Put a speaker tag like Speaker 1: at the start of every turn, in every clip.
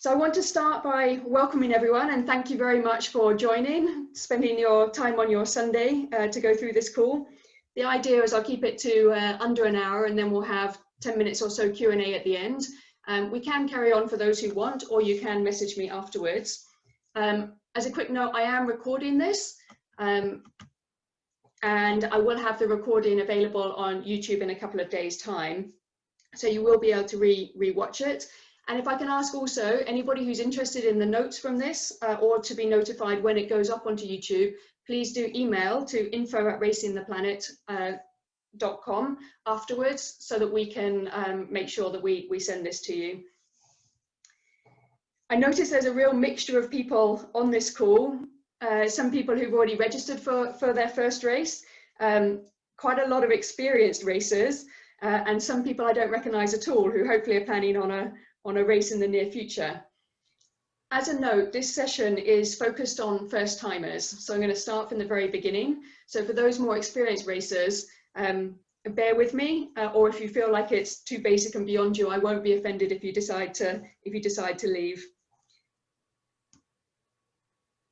Speaker 1: So I want to start by welcoming everyone and thank you very much for joining, spending your time on your Sunday to go through this call. The idea is I'll keep it to under an hour and then we'll have 10 minutes or so Q&A at the end. We can carry on for those who want, or you can message me afterwards. As a quick note, I am recording this and I will have the recording available on YouTube in a couple of days' time. So you will be able to re-watch it. And if I can ask also, anybody who's interested in the notes from this or to be notified when it goes up onto YouTube, please do email to info@racingtheplanet.com afterwards so that we can make sure that we send this to you. I notice there's a real mixture of people on this call. Some people who've already registered for their first race, quite a lot of experienced racers, and some people I don't recognize at all who hopefully are planning on a race in the near future. As a note, this session is focused on first timers. So I'm going to start from the very beginning. So for those more experienced racers, bear with me, or if you feel like it's too basic and beyond you, I won't be offended if you decide to leave.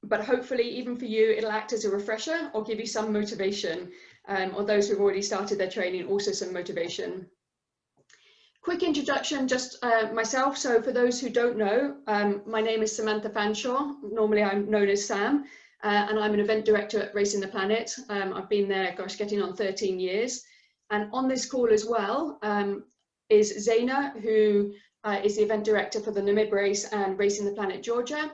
Speaker 1: But hopefully, even for you, it'll act as a refresher or give you some motivation, or those who've already started their training, also some motivation. Quick introduction, just myself. So for those who don't know, my name is Samantha Fanshawe. Normally I'm known as Sam, and I'm an event director at Racing the Planet. I've been there, gosh, getting on 13 years. And on this call as well is Zaina, who is the event director for the Namib race and Racing the Planet Georgia.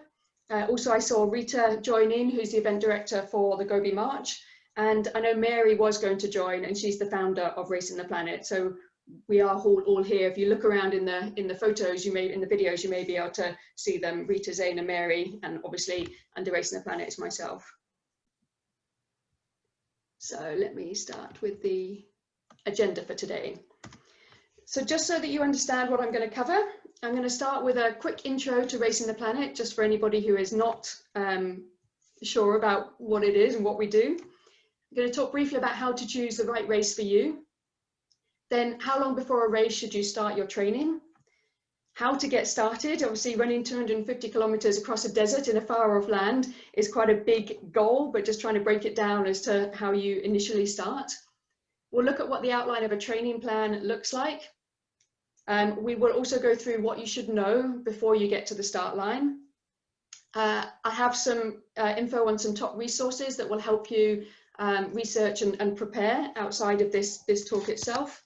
Speaker 1: Also, I saw Rita join in, who's the event director for the Gobi March. And I know Mary was going to join, and she's the founder of Racing the Planet. So we are all here. If you look around in the photos, in the videos, you may be able to see them. Rita, Zaina, Mary, and obviously under Racing the Planet is myself. So let me start with the agenda for today. So just so that you understand what I'm going to cover, I'm going to start with a quick intro to Racing the Planet, just for anybody who is not sure about what it is and what we do. I'm going to talk briefly about how to choose the right race for you. Then how long before a race should you start your training? How to get started. Obviously running 250 kilometers across a desert in a far off land is quite a big goal, but just trying to break it down as to how you initially start. We'll look at what the outline of a training plan looks like. We will also go through what you should know before you get to the start line. I have some info on some top resources that will help you research and prepare outside of this talk itself.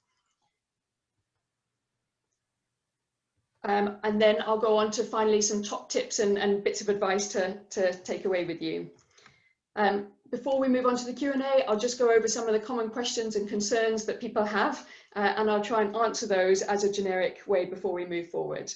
Speaker 1: And then I'll go on to finally some top tips and bits of advice to take away with you. Before we move on to the Q&A, I'll just go over some of the common questions and concerns that people have, and I'll try and answer those as a generic way before we move forward.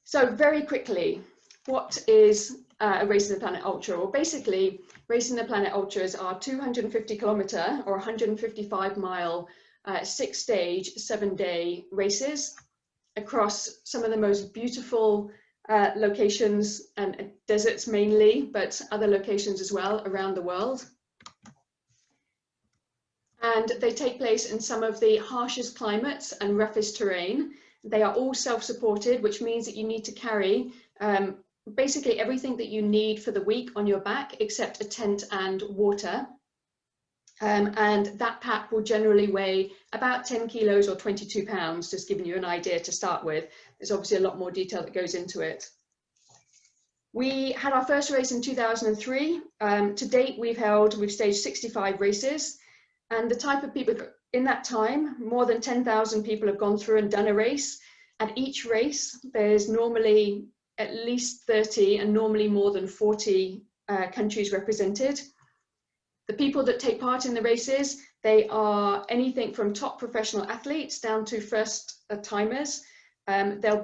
Speaker 1: So very quickly, what is a Racing the Planet Ultra? Well, basically, Racing the Planet Ultras are 250 kilometer or 155 mile 6-stage, 7-day races across some of the most beautiful locations and deserts mainly, but other locations as well around the world. And they take place in some of the harshest climates and roughest terrain. They are all self-supported, which means that you need to carry basically everything that you need for the week on your back, except a tent and water. And that pack will generally weigh about 10 kilos or 22 pounds, just giving you an idea to start with. There's obviously a lot more detail that goes into it. We had our first race in 2003. To date, we've staged 65 races. And the type of people in that time, more than 10,000 people have gone through and done a race. At each race, there's normally at least 30 and normally more than 40 countries represented. The people that take part in the races, they are anything from top professional athletes down to first timers. There'll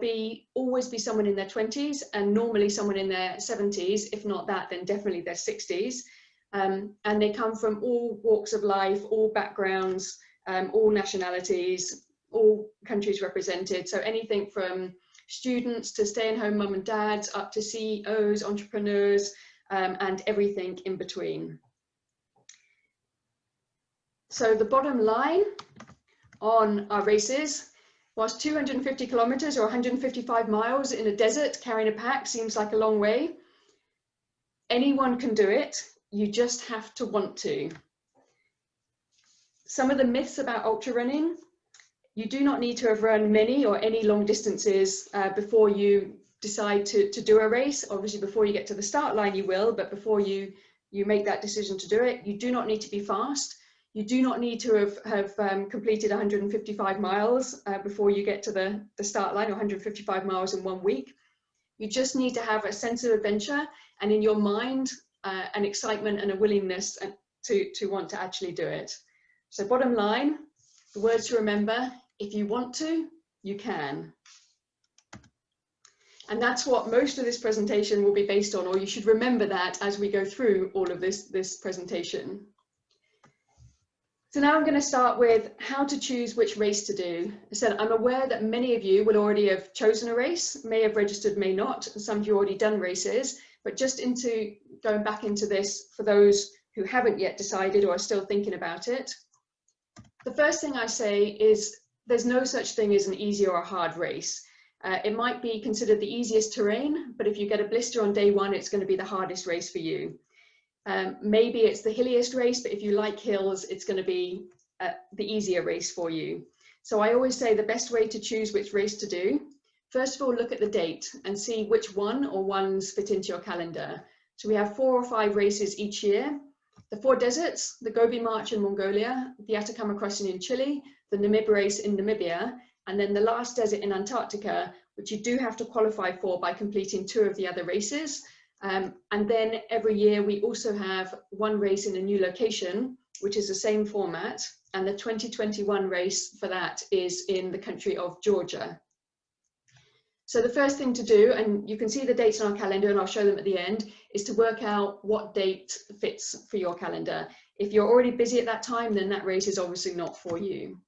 Speaker 1: always be someone in their 20s and normally someone in their 70s. If not that, then definitely their 60s. And they come from all walks of life, all backgrounds, all nationalities, all countries represented. So anything from students to stay-at-home mum and dads, up to CEOs, entrepreneurs, and everything in between. So the bottom line on our races Whilst 250 kilometers or 155 miles in a desert carrying a pack seems like a long way, anyone can do it. You just have to want to. Some of the myths about ultra running: you do not need to have run many or any long distances before you decide to do a race. Obviously, before you get to the start line, you will, but before you make that decision to do it, you do not need to be fast. You do not need to have completed 155 miles before you get to the start line, or 155 miles in 1 week. You just need to have a sense of adventure, and in your mind, an excitement and a willingness to want to actually do it. So bottom line, the words to remember: if you want to, you can. And that's what most of this presentation will be based on, or you should remember that as we go through all of this presentation. So now I'm going to start with how to choose which race to do. I said, I'm aware that many of you will already have chosen a race, may have registered, may not. Some of you already done races, but just going back into this for those who haven't yet decided or are still thinking about it. The first thing I say is there's no such thing as an easy or a hard race. It might be considered the easiest terrain, but if you get a blister on day one, it's going to be the hardest race for you. Maybe it's the hilliest race, but if you like hills, it's going to be the easier race for you. So I always say the best way to choose which race to do, first of all, look at the date and see which one or ones fit into your calendar. So we have 4 or 5 races each year. The 4 deserts: the Gobi March in Mongolia, the Atacama Crossing in Chile, the Namib race in Namibia, and then the last desert in Antarctica, which you do have to qualify for by completing 2 of the other races. And then every year we also have 1 race in a new location, which is the same format. And the 2021 race for that is in the country of Georgia. So the first thing to do, and you can see the dates on our calendar and I'll show them at the end, is to work out what date fits for your calendar. If you're already busy at that time, then that race is obviously not for you.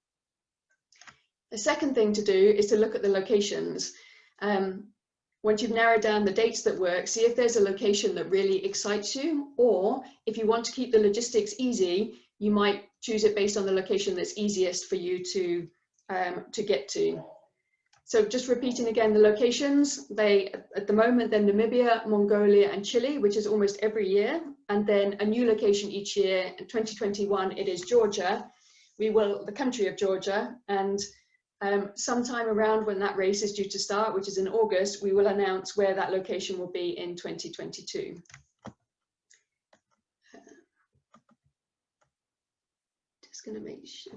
Speaker 1: The second thing to do is to look at the locations. Once you've narrowed down the dates that work, see if there's a location that really excites you, or if you want to keep the logistics easy, you might choose it based on the location that's easiest for you to get to. So just repeating again the locations, at the moment they're Namibia, Mongolia and Chile, which is almost every year, and then a new location each year. In 2021 it is Georgia, the country of Georgia, and sometime around when that race is due to start, which is in August, we will announce where that location will be in 2022. Just going to make sure,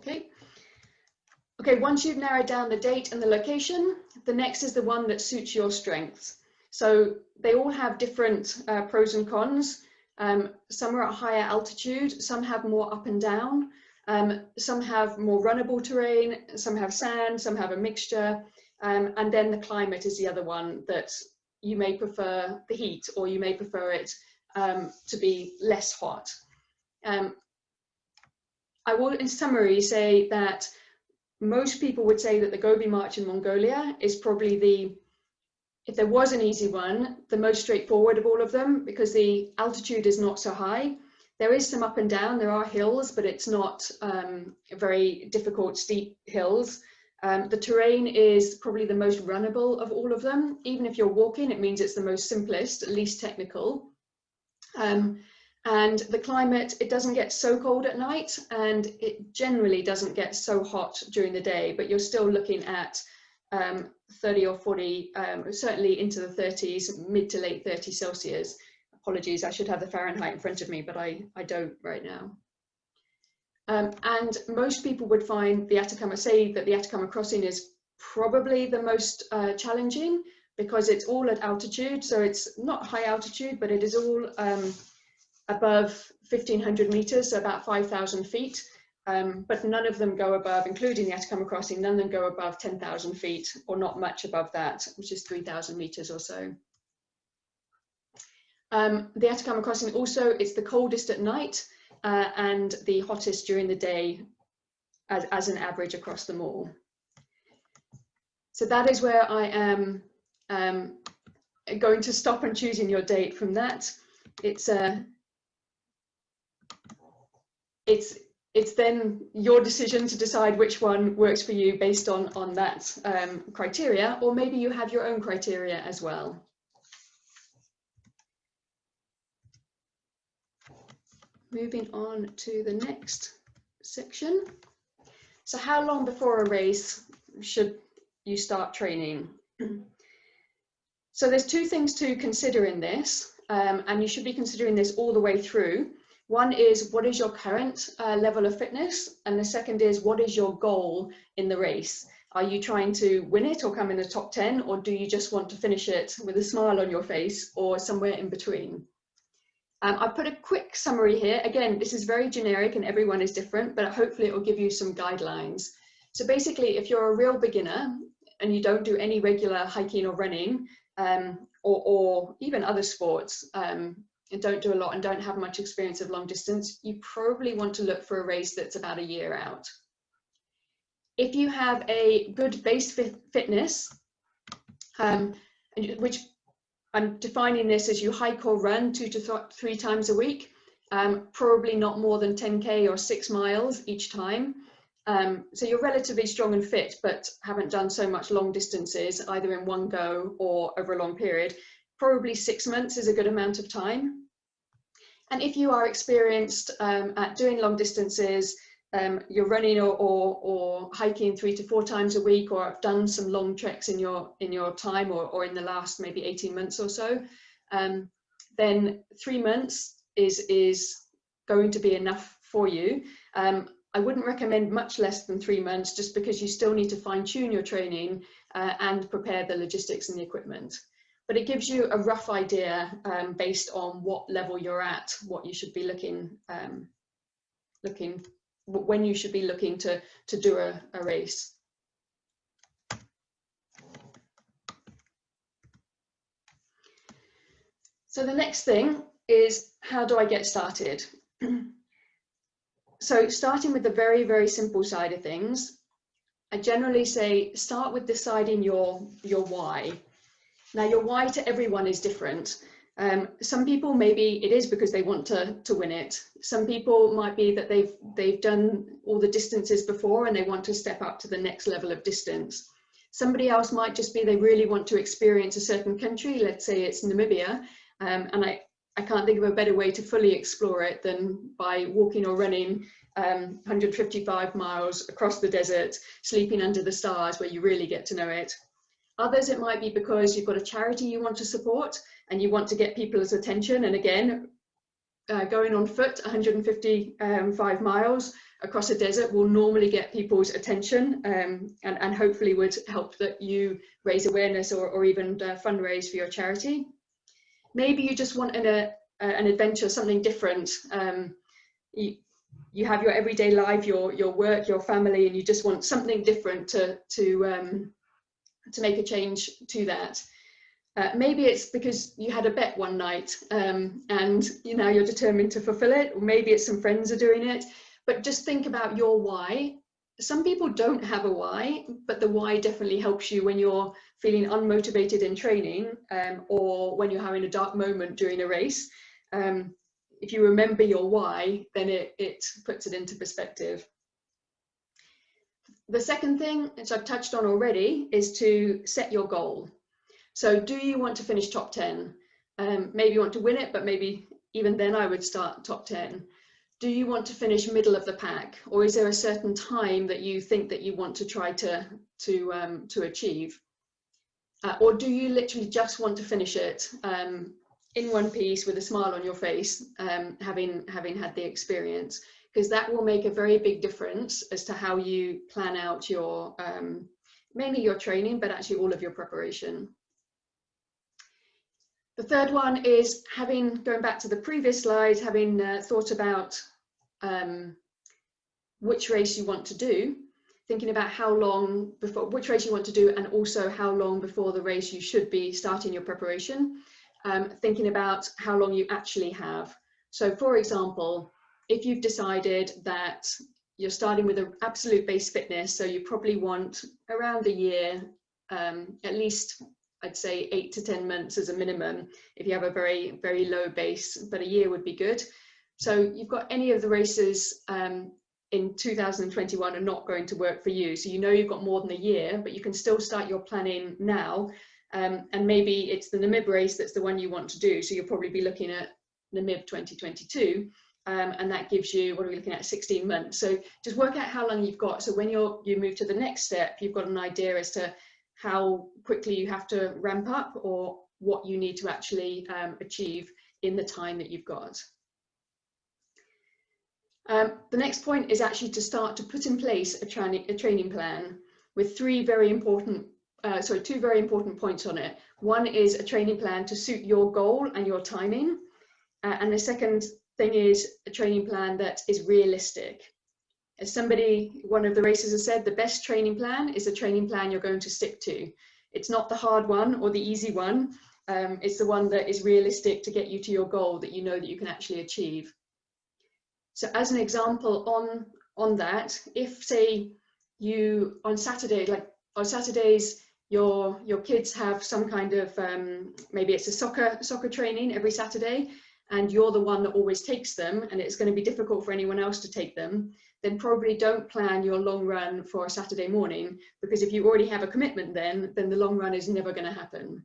Speaker 1: okay, once you've narrowed down the date and the location, the next is the one that suits your strengths. So they all have different pros and cons. Some are at higher altitude, some have more up and down. Some have more runnable terrain, some have sand, some have a mixture, and then the climate is the other one, that you may prefer the heat or you may prefer it to be less hot. I will, in summary, say that most people would say that the Gobi March in Mongolia is probably if there was an easy one, the most straightforward of all of them, because the altitude is not so high. There is some up and down, there are hills, but it's not very difficult, steep hills. The terrain is probably the most runnable of all of them. Even if you're walking, it means it's the most simplest, least technical. And the climate, it doesn't get so cold at night, and it generally doesn't get so hot during the day, but you're still looking at 30 or 40, certainly into the 30s, mid to late 30s Celsius. Apologies, I should have the Fahrenheit in front of me, but I don't right now. And most people would find the Atacama Crossing is probably the most challenging, because it's all at altitude. So it's not high altitude, but it is all above 1,500 meters, so about 5,000 feet. But none of them go above, including the Atacama Crossing, none of them go above 10,000 feet, or not much above that, which is 3,000 meters or so. The Atacama Crossing also, it's the coldest at night and the hottest during the day as an average across them all. So that is where I am going to stop and choosing your date from that. It's it's then your decision to decide which one works for you based on that criteria, or maybe you have your own criteria as well. Moving on to the next section. So how long before a race should you start training? So there's two things to consider in this, and you should be considering this all the way through. One is, what is your current level of fitness? And the second is, what is your goal in the race? Are you trying to win it or come in the top 10, or do you just want to finish it with a smile on your face or somewhere in between? I've put a quick summary here. Again, this is very generic and everyone is different, but hopefully it will give you some guidelines. So basically, if you're a real beginner and you don't do any regular hiking or running, or even other sports, and don't do a lot and don't have much experience of long distance, you probably want to look for a race that's about a year out. If you have a good base fitness, which I'm defining this as you hike or run 2 to 3 times a week, probably not more than 10K or 6 miles each time. So you're relatively strong and fit, but haven't done so much long distances either in one go or over a long period. Probably 6 months is a good amount of time. And if you are experienced at doing long distances, you're running or hiking 3 to 4 times a week, or have done some long treks in your time or in the last maybe 18 months or so, then 3 months is going to be enough for you. I wouldn't recommend much less than 3 months, just because you still need to fine-tune your training and prepare the logistics and the equipment. But it gives you a rough idea based on what level you're at, what you should be when you should be looking to do a race. So the next thing is, how do I get started? So starting with the very, very simple side of things, I generally say start with deciding your why. Now, your why to everyone is different. Some people, maybe it is because they want to win it. Some people might be that they've done all the distances before and they want to step up to the next level of distance. Somebody else might just be they really want to experience a certain country. Let's say it's Namibia, and I can't think of a better way to fully explore it than by walking or running 155 miles across the desert, sleeping under the stars, where you really get to know it. Others, it might be because you've got a charity you want to support and you want to get people's attention. And again, going on foot 155 miles across a desert will normally get people's attention, and hopefully would help that you raise awareness or even fundraise for your charity. Maybe you just want an adventure, something different. You have your everyday life, your work, your family, and you just want something different to make a change to that. Maybe it's because you had a bet one night and now you're determined to fulfill it, or maybe it's some friends are doing it. But just think about your why. Some people don't have a why, but the why definitely helps you when you're feeling unmotivated in training, or when you're having a dark moment during a race. If you remember your why, then it puts it into perspective. The second thing, which I've touched on already, is to set your goal. So do you want to finish top 10? Maybe you want to win it, but maybe even then I would start top 10. Do you want to finish middle of the pack? Or is there a certain time that you think that you want to try to achieve? Or do you literally just want to finish it in one piece with a smile on your face, having had the experience? Because that will make a very big difference as to how you plan out your, mainly your training, but actually all of your preparation. The third one is going back to the previous slide, having thought about which race you want to do, thinking about how long before, which race you want to do, and also how long before the race you should be starting your preparation, thinking about how long you actually have. So for example, if you've decided that you're starting with an absolute base fitness, so you probably want around a year, at least I'd say 8 to 10 months as a minimum, if you have a very, very low base, but a year would be good. So you've got any of the races in 2021 are not going to work for you. So you know you've got more than a year, but you can still start your planning now. And maybe it's the Namib race that's the one you want to do. So you'll probably be looking at Namib 2022. And that gives you, what are we looking at, 16 months. So just work out how long you've got. So when you move to the next step, you've got an idea as to how quickly you have to ramp up, or what you need to actually achieve in the time that you've got. The next point is actually to start to put in place a training plan with two very important points on it. One is a training plan to suit your goal and your timing. And the second thing is a training plan that is realistic. As one of the racers has said, the best training plan is a training plan you're going to stick to. It's not the hard one or the easy one. It's the one that is realistic to get you to your goal that you know that you can actually achieve. So as an example on that, if say you on Saturdays, your kids have some kind of, maybe it's a soccer training every Saturday, and you're the one that always takes them, and it's going to be difficult for anyone else to take them, then probably don't plan your long run for a Saturday morning, because if you already have a commitment then the long run is never going to happen.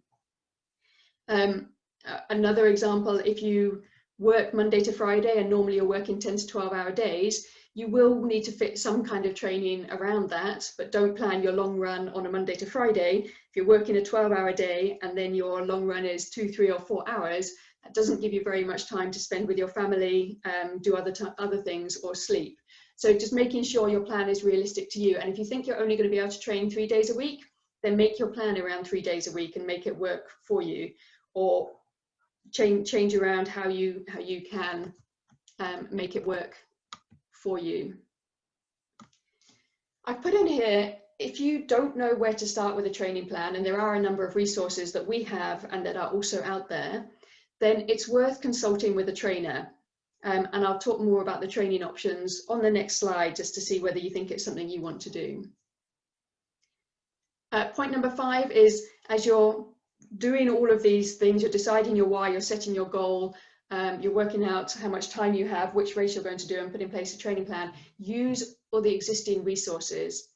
Speaker 1: Another example, if you work Monday to Friday and normally you're working 10 to 12 hour days, you will need to fit some kind of training around that, but don't plan your long run on a Monday to Friday. If you're working a 12-hour day and then your long run is 2, 3 or 4 hours, that doesn't give you very much time to spend with your family, do other things or sleep. So just making sure your plan is realistic to you. And if you think you're only going to be able to train 3 days a week, then make your plan around 3 days a week and make it work for you, or change around how you can make it work for you. I've put in here, if you don't know where to start with a training plan, and there are a number of resources that we have and that are also out there, then it's worth consulting with a trainer. And I'll talk more about the training options on the next slide, just to see whether you think it's something you want to do. Point number 5 is, as you're doing all of these things, you're deciding your why, you're setting your goal, you're working out how much time you have, which race you're going to do, and put in place a training plan. Use all the existing resources.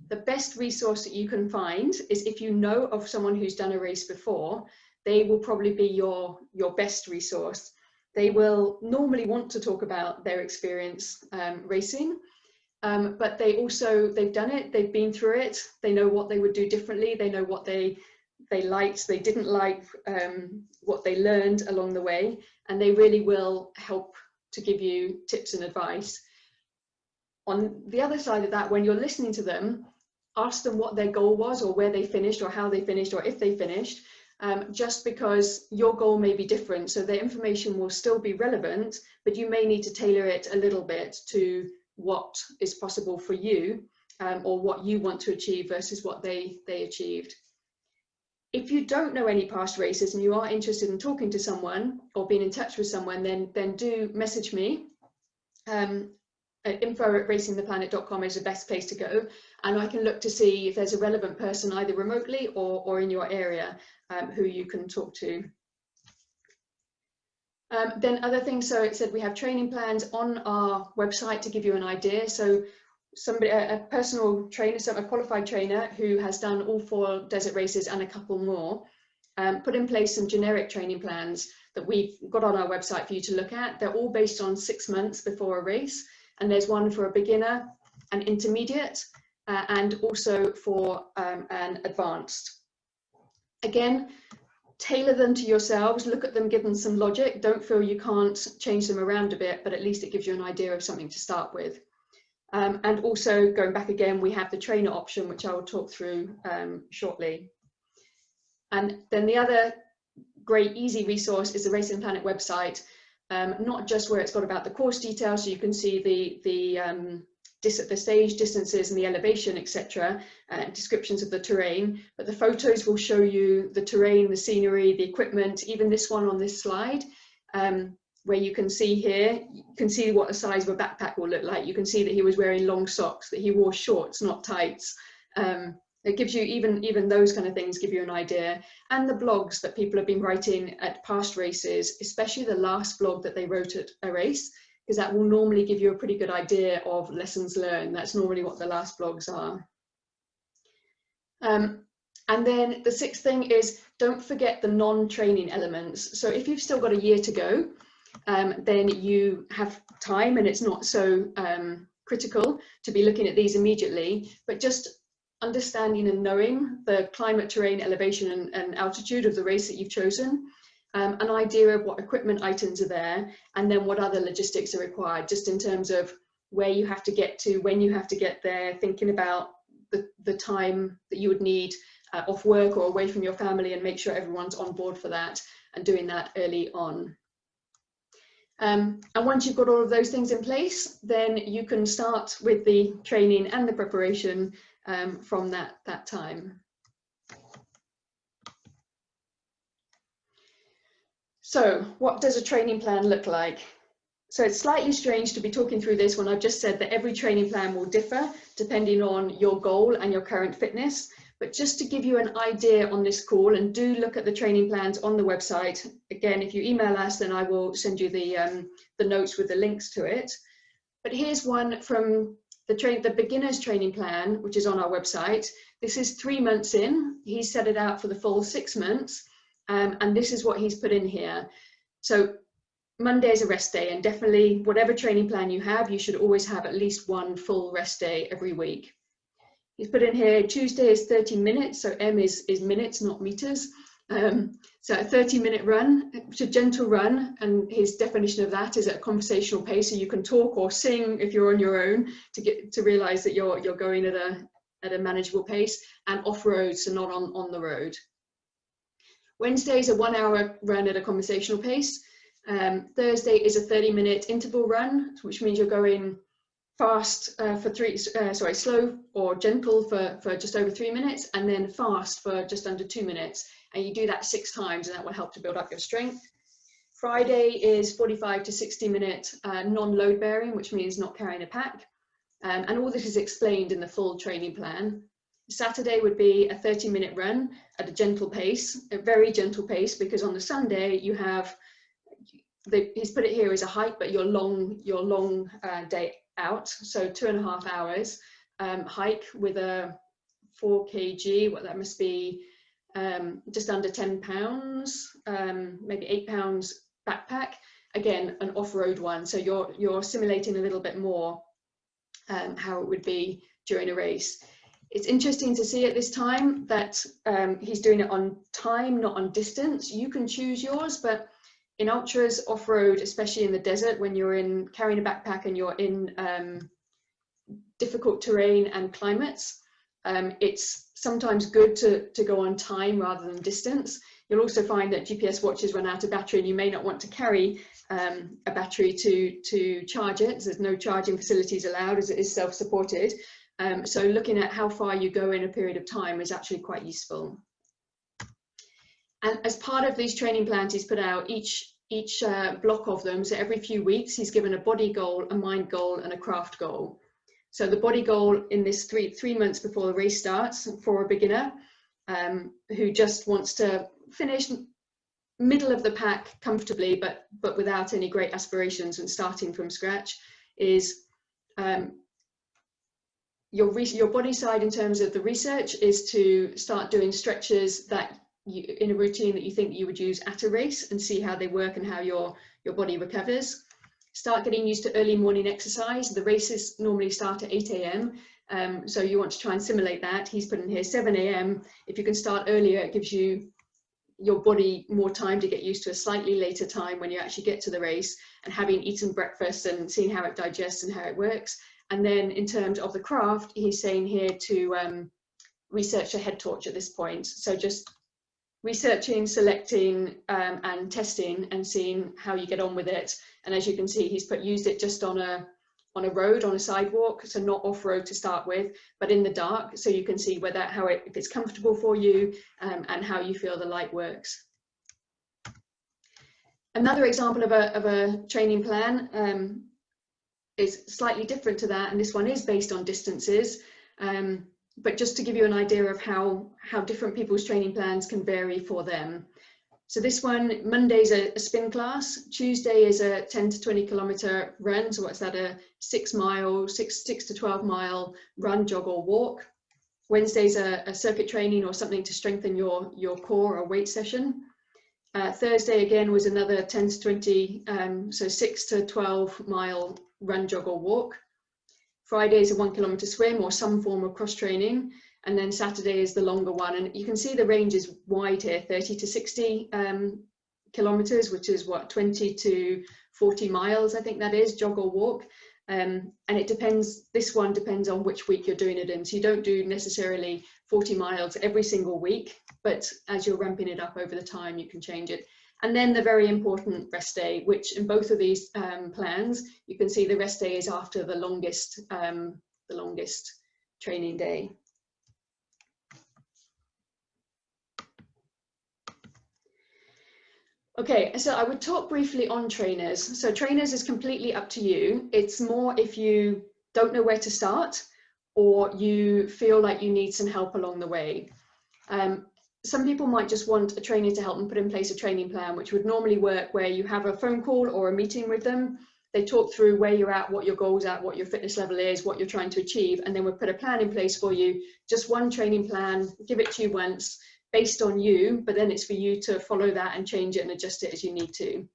Speaker 1: The best resource that you can find is, if you know of someone who's done a race before, they will probably be your best resource. They will normally want to talk about their experience racing, but they've done it, they've been through it, they know what they would do differently, they know what they liked, they didn't like, what they learned along the way, and they really will help to give you tips and advice. On the other side of that, when you're listening to them, ask them what their goal was, or where they finished, or how they finished, or if they finished, just because your goal may be different, so their information will still be relevant, but you may need to tailor it a little bit to what is possible for you, or what you want to achieve versus what they achieved. If you don't know any past races and you are interested in talking to someone or being in touch with someone, then do message me. Info@racingtheplanet.com is the best place to go, and I can look to see if there's a relevant person either remotely or in your area who you can talk to. Then other things, so it said we have training plans on our website to give you an idea. So a personal trainer, so a qualified trainer who has done all 4 desert races and a couple more, put in place some generic training plans that we've got on our website for you to look at. They're all based on 6 months before a race, and there's one for a beginner, an intermediate, and also for an advanced. Again, tailor them to yourselves, look at them, give them some logic. Don't feel you can't change them around a bit, but at least it gives you an idea of something to start with. And also, going back again, we have the trainer option, which I will talk through shortly. And then the other great easy resource is the Racing the Planet website, not just where it's got about the course details, so you can see the stage distances and the elevation, etc., descriptions of the terrain, but the photos will show you the terrain, the scenery, the equipment, even this one on this slide, where you can see here, you can see what the size of a backpack will look like. You can see that he was wearing long socks, that he wore shorts, not tights. It gives you, even those kind of things give you an idea. And the blogs that people have been writing at past races, especially the last blog that they wrote at a race, because that will normally give you a pretty good idea of lessons learned. That's normally what the last blogs are. And then the sixth thing is, don't forget the non-training elements. So if you've still got a year to go, then you have time and it's not so critical to be looking at these immediately, but just understanding and knowing the climate, terrain, elevation and altitude of the race that you've chosen, an idea of what equipment items are there, and then what other logistics are required, just in terms of where you have to get to, when you have to get there, thinking about the time that you would need off work or away from your family, and make sure everyone's on board for that, and doing that early on. And once you've got all of those things in place, then you can start with the training and the preparation from that time. So what does a training plan look like? So it's slightly strange to be talking through this when I've just said that every training plan will differ depending on your goal and your current fitness. But just to give you an idea on this call, and do look at the training plans on the website. Again, if you email us, then I will send you the notes with the links to it. But here's one from the beginner's training plan, which is on our website. This is 3 months in. He set it out for the full 6 months. And this is what he's put in here. So Monday is a rest day, and definitely whatever training plan you have, you should always have at least one full rest day every week. He's put in here, Tuesday is 30 minutes, so M is minutes, not meters. So a 30-minute run, it's a gentle run, and his definition of that is at a conversational pace, so you can talk or sing if you're on your own to get to realize that you're going at a manageable pace, and off-road, so not on the road. Wednesday is a 1-hour run at a conversational pace. Thursday is a 30-minute interval run, which means you're going fast slow or gentle for just over 3 minutes, and then fast for just under 2 minutes. And you do that 6 times, and that will help to build up your strength. Friday is 45 to 60-minute non-load bearing, which means not carrying a pack. And all this is explained in the full training plan. Saturday would be a 30-minute run at a gentle pace, a very gentle pace, because on the Sunday you have, he's put it here as a hike, but your long day out, so 2.5 hours hike with a 4 kg, what that must be, just under 10 pounds, maybe 8 pounds backpack. Again, an off-road one, so you're simulating a little bit more how it would be during a race. It's interesting to see at this time that he's doing it on time, not on distance. You can choose yours, but in ultras, off-road, especially in the desert, when you're carrying a backpack and you're in difficult terrain and climates, it's sometimes good to go on time rather than distance. You'll also find that GPS watches run out of battery, and you may not want to carry a battery to charge it. There's no charging facilities allowed, as it is self-supported. So looking at how far you go in a period of time is actually quite useful. And as part of these training plans he's put out, each block of them, so every few weeks he's given a body goal, a mind goal and a craft goal. So the body goal in this three months before the race starts for a beginner who just wants to finish middle of the pack comfortably, but without any great aspirations and starting from scratch, is your body side in terms of the research is to start doing stretches that in a routine that you think you would use at a race, and see how they work and how your body recovers. Start getting used to early morning exercise. The races normally start at 8 a.m. So you want to try and simulate that. He's put in here 7 a.m. If you can start earlier, it gives your body more time to get used to a slightly later time when you actually get to the race, and having eaten breakfast and seeing how it digests and how it works. And then in terms of the craft, he's saying here to research a head torch at this point. So just researching, selecting and testing and seeing how you get on with it. And as you can see, he's used it just on a road, on a sidewalk, so not off-road to start with, but in the dark, so you can see if it's comfortable for you and how you feel the light works. Another example of a training plan is slightly different to that, and this one is based on distances, but just to give you an idea of how different people's training plans can vary for them. So this one, Monday's a spin class, Tuesday is a 10 to 20 kilometer run. So what's that, a 6 to 12 mile run, jog or walk. Wednesday's a circuit training or something to strengthen your core or weight session. Thursday again was another 10 to 20, so 6 to 12 mile run, jog or walk. Friday is a 1 kilometer swim or some form of cross training. And then Saturday is the longer one. And you can see the range is wide here, 30 to 60 kilometers, which is what, 20 to 40 miles, I think that is, jog or walk. And it depends, this one depends on which week you're doing it in. So you don't do necessarily 40 miles every single week, but as you're ramping it up over the time, you can change it. And then the very important rest day, which in both of these plans, you can see the rest day is after the longest training day. Okay, so I would talk briefly on trainers. So trainers is completely up to you. It's more if you don't know where to start or you feel like you need some help along the way. Some people might just want a trainer to help them put in place a training plan, which would normally work where you have a phone call or a meeting with them. They talk through where you're at, what your goals are, what your fitness level is, what you're trying to achieve, and then we'll put a plan in place for you. Just one training plan, give it to you once, based on you, but then it's for you to follow that and change it and adjust it as you need to.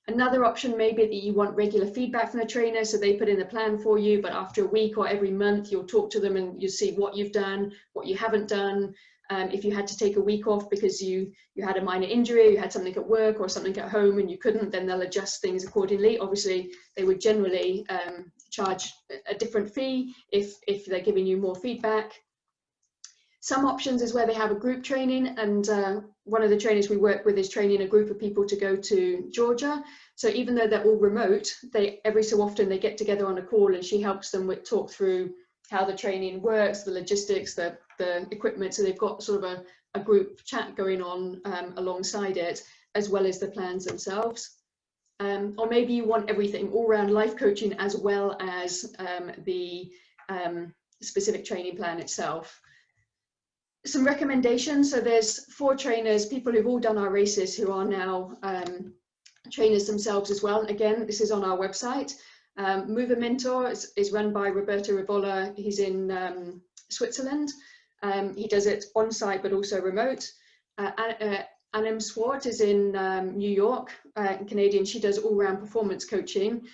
Speaker 1: Another option may be that you want regular feedback from the trainer, so they put in a plan for you, but after a week or every month, you'll talk to them and you'll see what you've done, what you haven't done. If you had to take a week off because you had a minor injury, you had something at work or something at home and you couldn't, then they'll adjust things accordingly. Obviously, they would generally charge a different fee if they're giving you more feedback. Some options is where they have a group training, and one of the trainers we work with is training a group of people to go to Georgia. So even though they're all remote, every so often they get together on a call and she helps them talk through how the training works, the logistics, the equipment. So they've got sort of a group chat going on alongside it, as well as the plans themselves. Or maybe you want everything, all-round life coaching as well as the specific training plan itself. Some recommendations. So there's 4 trainers, people who've all done our races who are now trainers themselves as well. Again, this is on our website. Mover Mentor is run by Roberto Ribolla. He's in Switzerland. He does it on site but also remote. Annem Swart is in New York, Canadian. She does all-round performance coaching.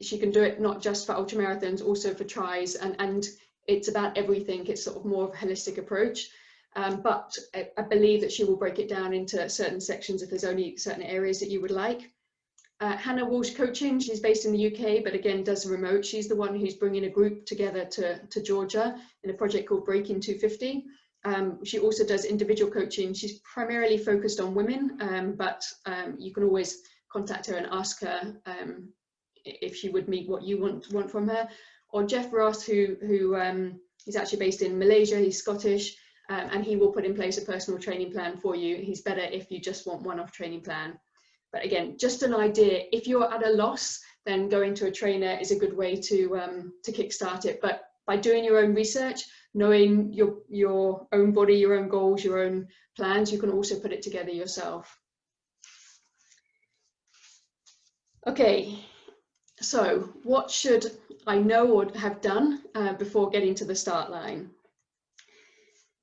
Speaker 1: She can do it not just for ultramarathons, also for tries, and it's about everything. It's sort of more of a holistic approach, but I believe that she will break it down into certain sections if there's only certain areas that you would like. Hannah Walsh Coaching, she's based in the UK, but again does remote. She's the one who's bringing a group together to Georgia in a project called Breaking 250. She also does individual coaching. She's primarily focused on women, but you can always contact her and ask her if she would meet what you want from her. Or Jeff Ross, who is actually based in Malaysia. He's Scottish, and he will put in place a personal training plan for you. He's better if you just want one-off training plan. But again, just an idea. If you're at a loss, then going to a trainer is a good way to kickstart it. But by doing your own research, knowing your own body, your own goals, your own plans, you can also put it together yourself. Okay, so what should I know or have done before getting to the start line?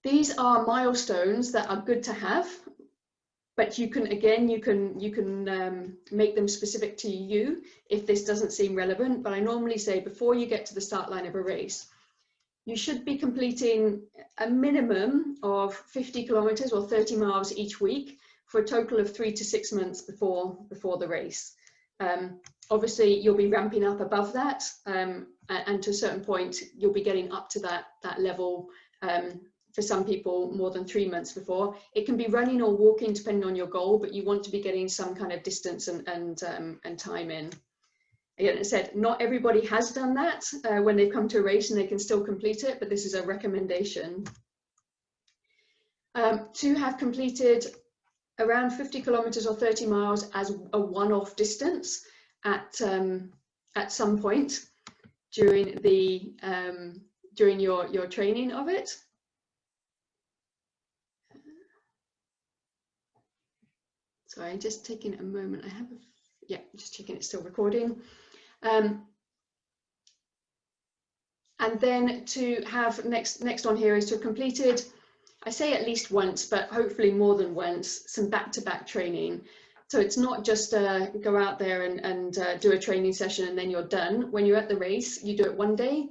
Speaker 1: These are milestones that are good to have, but you can make them specific to you if this doesn't seem relevant. But I normally say before you get to the start line of a race, you should be completing a minimum of 50 kilometers or 30 miles each week for a total of 3 to 6 months before the race. Obviously, you'll be ramping up above that, and to a certain point, you'll be getting up to that level. For some people, more than 3 months before. It can be running or walking, depending on your goal, but you want to be getting some kind of distance and time in. Again, as I said, not everybody has done that when they've come to a race, and they can still complete it, but this is a recommendation. To have completed around 50 kilometers or 30 miles as a one-off distance at some point during your training of it. Sorry, just taking a moment. I have, yeah, just checking it's still recording. And then to have next on here is to have completed, I say at least once, but hopefully more than once, some back-to-back training. So it's not just go out there and do a training session and then you're done. When you're at the race, you do it one day,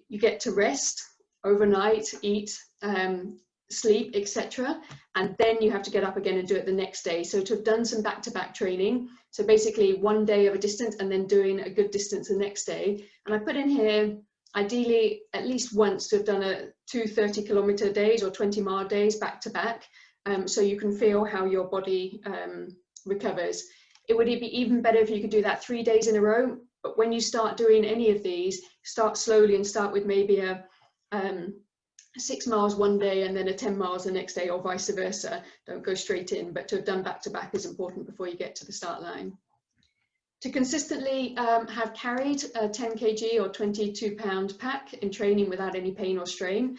Speaker 1: you get to rest overnight, eat, sleep, etc. And then you have to get up again and do it the next day. So to have done some back-to-back training, so basically one day of a distance and then doing a good distance the next day. And I put in here, ideally at least once to have done a 2 30-kilometer days or 20-mile days back to back, so you can feel how your body recovers. It would be even better if you could do that 3 days in a row, but when you start doing any of these, start slowly and start with maybe a 6 miles one day and then a 10 miles the next day, or vice versa. Don't go straight in, but to have done back to back is important before you get to the start line. To consistently have carried a 10 kg or 22-pound pack in training without any pain or strain.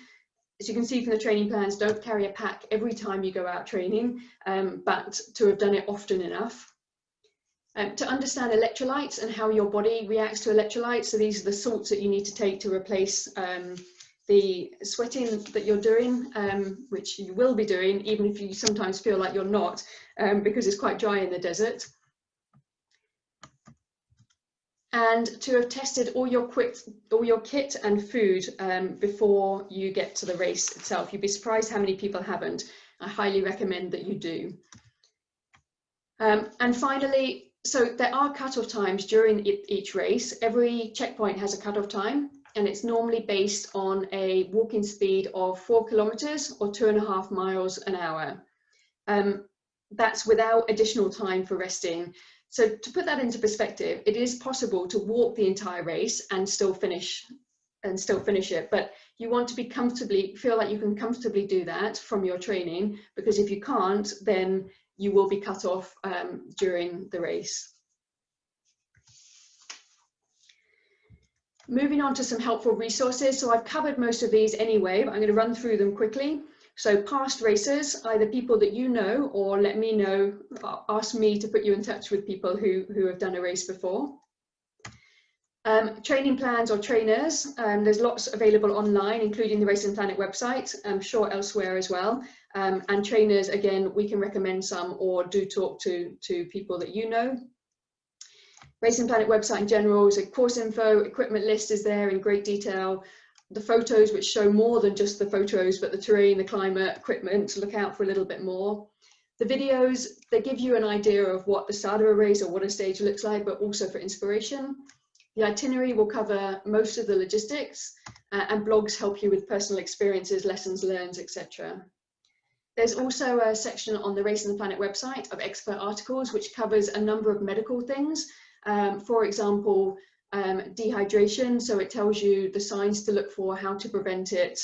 Speaker 1: As you can see from the training plans, don't carry a pack every time you go out training, but to have done it often enough. To understand electrolytes and how your body reacts to electrolytes. So these are the salts that you need to take to replace the sweating that you're doing, which you will be doing, even if you sometimes feel like you're not, because it's quite dry in the desert. And to have tested all your kit and food before you get to the race itself. You'd be surprised how many people haven't. I highly recommend that you do. And finally, so there are cut-off times during each race. Every checkpoint has a cut-off time, and it's normally based on a walking speed of 4 kilometers or 2.5 miles an hour. That's without additional time for resting. So to put that into perspective, it is possible to walk the entire race and still finish it, but you want to feel like you can comfortably do that from your training, because if you can't, then you will be cut off during the race. Moving on to some helpful resources. So I've covered most of these anyway, but I'm going to run through them quickly. So past racers, either people that you know or let me know, ask me to put you in touch with people who have done a race before. Training plans or trainers, there's lots available online, including the Racing Planet website, I'm sure elsewhere as well. And trainers, again, we can recommend some, or do talk to people that you know. Racing Planet website in general is a course info, equipment list is there in great detail. The photos, which show more than just the photos, but the terrain, the climate, equipment, to look out for a little bit more. The videos, they give you an idea of what the start of a race or what a stage looks like, but also for inspiration. The itinerary will cover most of the logistics, and blogs help you with personal experiences, lessons learned, etc. There's also a section on the Racing the Planet website of expert articles, which covers a number of medical things. For example, dehydration, so it tells you the signs to look for, how to prevent it,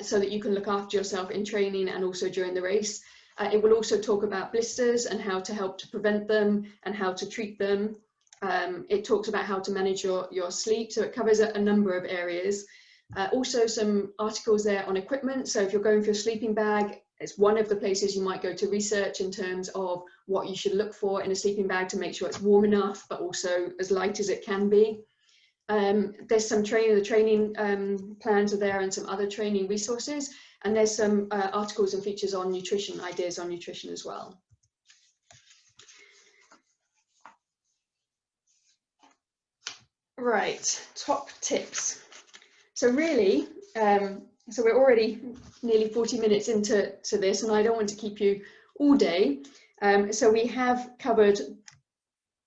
Speaker 1: so that you can look after yourself in training and also during the race. It will also talk about blisters and how to help to prevent them and how to treat them. It talks about how to manage your sleep, so it covers a number of areas. Also some articles there on equipment, so if you're going for a sleeping bag, it's one of the places you might go to research in terms of what you should look for in a sleeping bag to make sure it's warm enough, but also as light as it can be. There's some training, the training plans are there, and some other training resources. And there's some articles and features on nutrition, ideas on nutrition as well. Right, top tips. So really, so we're already nearly 40 minutes into this, and I don't want to keep you all day. So we have covered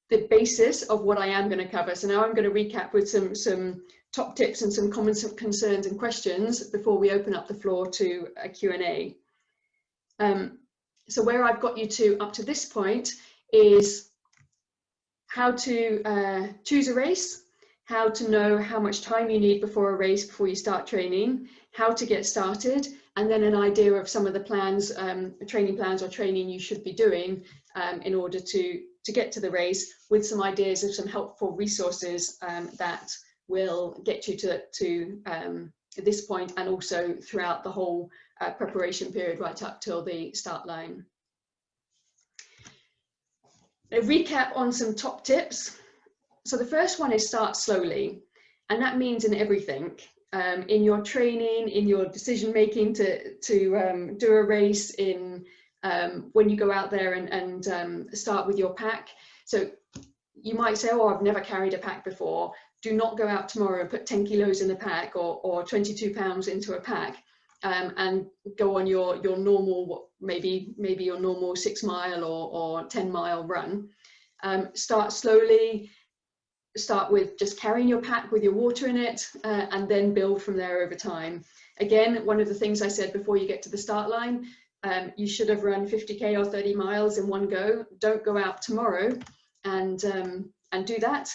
Speaker 1: the basis of what I am going to cover. So now I'm going to recap with some top tips and some common concerns and questions before we open up the floor to a Q&A. So where I've got you to up to this point is how to choose a race, how to know how much time you need before a race before you start training, how to get started, and then an idea of some of the plans, training plans or training you should be doing in order to get to the race, with some ideas of some helpful resources that will get you to this point, and also throughout the whole preparation period right up till the start line. A recap on some top tips. So the first one is start slowly, and that means in everything, in your training, in your decision making to do a race, in when you go out there and start with your pack. So you might say, oh, I've never carried a pack before. Do not go out tomorrow and put 10 kilos in a pack or 22 pounds into a pack and go on your normal, maybe your normal 6 mile or 10 mile run. Start slowly, start with just carrying your pack with your water in it, and then build from there over time. Again, one of the things I said before you get to the start line, you should have run 50k or 30 miles in one go. Don't go out tomorrow and do that,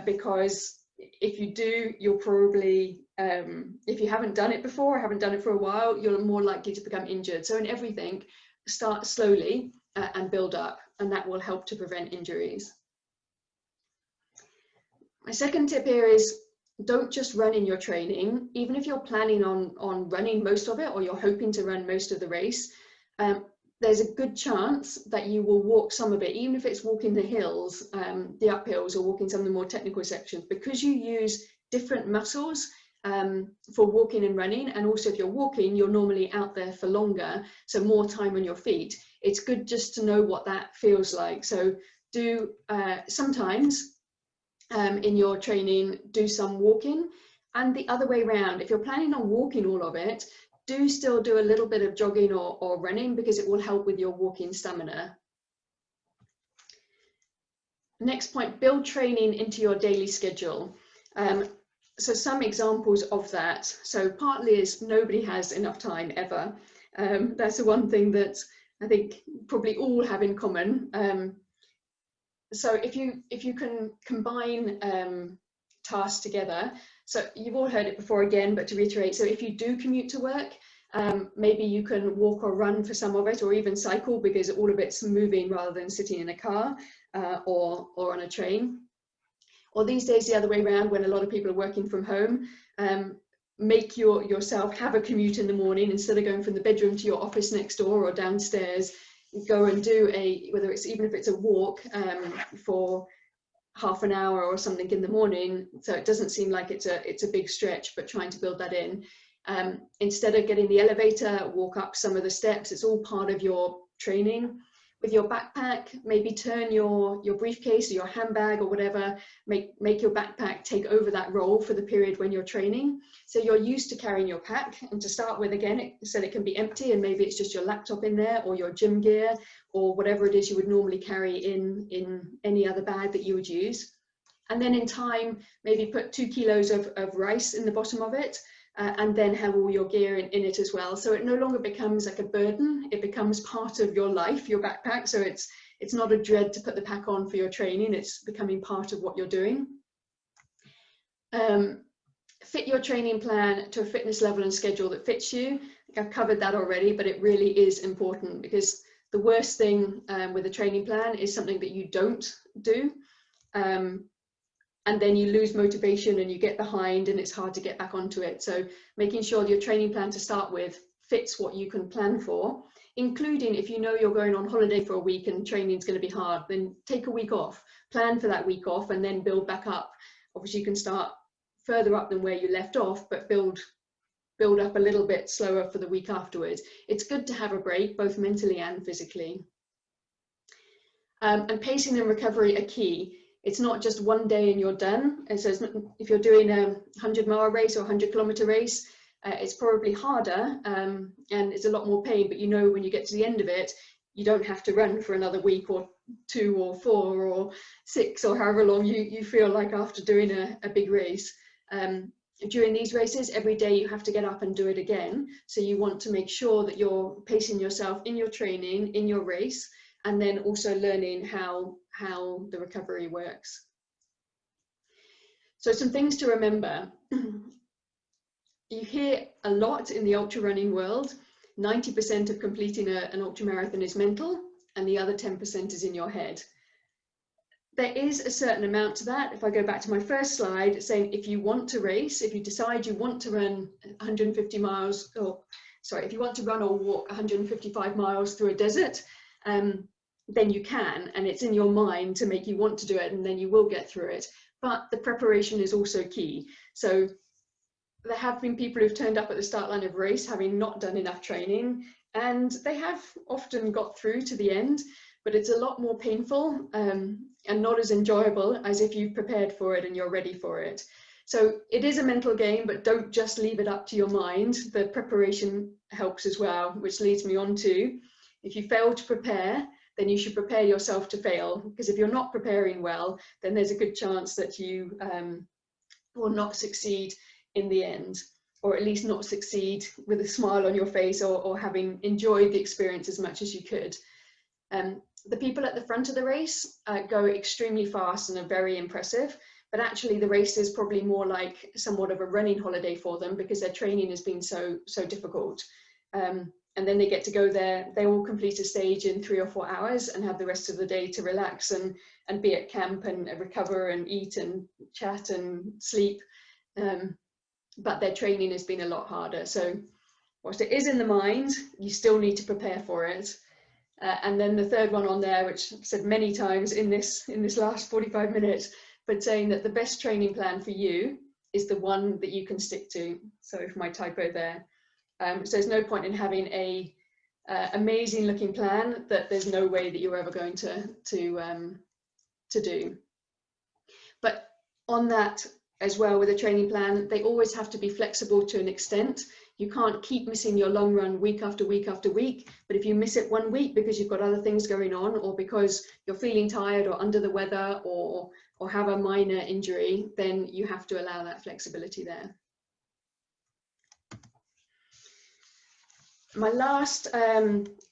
Speaker 1: because if you do, you'll probably, if you haven't done it before, haven't done it for a while, you're more likely to become injured. So in everything, start slowly and build up, and that will help to prevent injuries. My second tip here is don't just run in your training. Even if you're planning on running most of it, or you're hoping to run most of the race, there's a good chance that you will walk some of it, even if it's walking the hills, the uphills, or walking some of the more technical sections, because you use different muscles for walking and running. And also if you're walking, you're normally out there for longer, so more time on your feet. It's good just to know what that feels like. So do sometimes in your training, do some walking, and the other way around. If you're planning on walking all of it, do still do a little bit of jogging or running, because it will help with your walking stamina. Next point, build training into your daily schedule. So some examples of that. So partly is nobody has enough time ever. That's the one thing that I think probably all have in common. So if you can combine tasks together, so you've all heard it before again, but to reiterate, so if you do commute to work, maybe you can walk or run for some of it, or even cycle, because all of it's moving rather than sitting in a car or on a train. Or these days, the other way around, when a lot of people are working from home, make yourself have a commute in the morning. Instead of going from the bedroom to your office next door or downstairs, go and do whether it's, even if it's a walk for half an hour or something in the morning, so it doesn't seem like it's a big stretch, but trying to build that in. Instead of getting the elevator, walk up some of the steps. It's all part of your training. With your backpack, maybe turn your briefcase or your handbag or whatever, make your backpack take over that role for the period when you're training. So you're used to carrying your pack, and to start with, again, it can be empty, and maybe it's just your laptop in there, or your gym gear, or whatever it is you would normally carry in any other bag that you would use. And then in time, maybe put 2 kilos of rice in the bottom of it, and then have all your gear in it as well. So it no longer becomes like a burden, it becomes part of your life, your backpack. So it's not a dread to put the pack on for your training, it's becoming part of what you're doing. Fit your training plan to a fitness level and schedule that fits you. I've covered that already, but it really is important, because the worst thing with a training plan is something that you don't do. And then you lose motivation and you get behind, and it's hard to get back onto it. So making sure your training plan to start with fits what you can plan for, including if you know you're going on holiday for a week and training is going to be hard, then take a week off, plan for that week off, and then build back up. Obviously you can start further up than where you left off, but build up a little bit slower for the week afterwards. It's good to have a break, both mentally and physically. And pacing and recovery are key. It's not just one day and you're done. And so if you're doing a 100-mile race or 100-kilometer race, it's probably harder and it's a lot more pain, but you know when you get to the end of it, you don't have to run for another week or 2 or 4 or 6 or however long you feel like after doing a big race. During these races, every day you have to get up and do it again. So you want to make sure that you're pacing yourself in your training, in your race, and then also learning how the recovery works. So some things to remember. You hear a lot in the ultra running world, 90% of completing an ultra marathon is mental, and the other 10% is in your head. There is a certain amount to that. If I go back to my first slide, saying if you want to race, if you decide you want to run 150 miles, or sorry, if you want to run or walk 155 miles through a desert, then you can, and it's in your mind to make you want to do it, and then you will get through it. But the preparation is also key. So there have been people who've turned up at the start line of a race having not done enough training, and they have often got through to the end, but it's a lot more painful and not as enjoyable as if you've prepared for it and you're ready for it. So it is a mental game, but don't just leave it up to your mind. The preparation helps as well, which leads me on to, if you fail to prepare, then you should prepare yourself to fail, because if you're not preparing well, then there's a good chance that you will not succeed in the end, or at least not succeed with a smile on your face, or having enjoyed the experience as much as you could. The people at the front of the race go extremely fast and are very impressive, but actually the race is probably more like somewhat of a running holiday for them, because their training has been so difficult. And then they get to go there, they will complete a stage in 3 or 4 hours and have the rest of the day to relax and be at camp and recover and eat and chat and sleep. But their training has been a lot harder. So whilst it is in the mind, you still need to prepare for it. And then the third one on there, which I've said many times in this last 45 minutes, but saying that the best training plan for you is the one that you can stick to. So for my typo there. So there's no point in having a amazing looking plan that there's no way that you're ever going to do. But on that as well, with a training plan, they always have to be flexible to an extent. You can't keep missing your long run week after week after week, but if you miss it 1 week because you've got other things going on, or because you're feeling tired or under the weather, or have a minor injury, then you have to allow that flexibility there. My last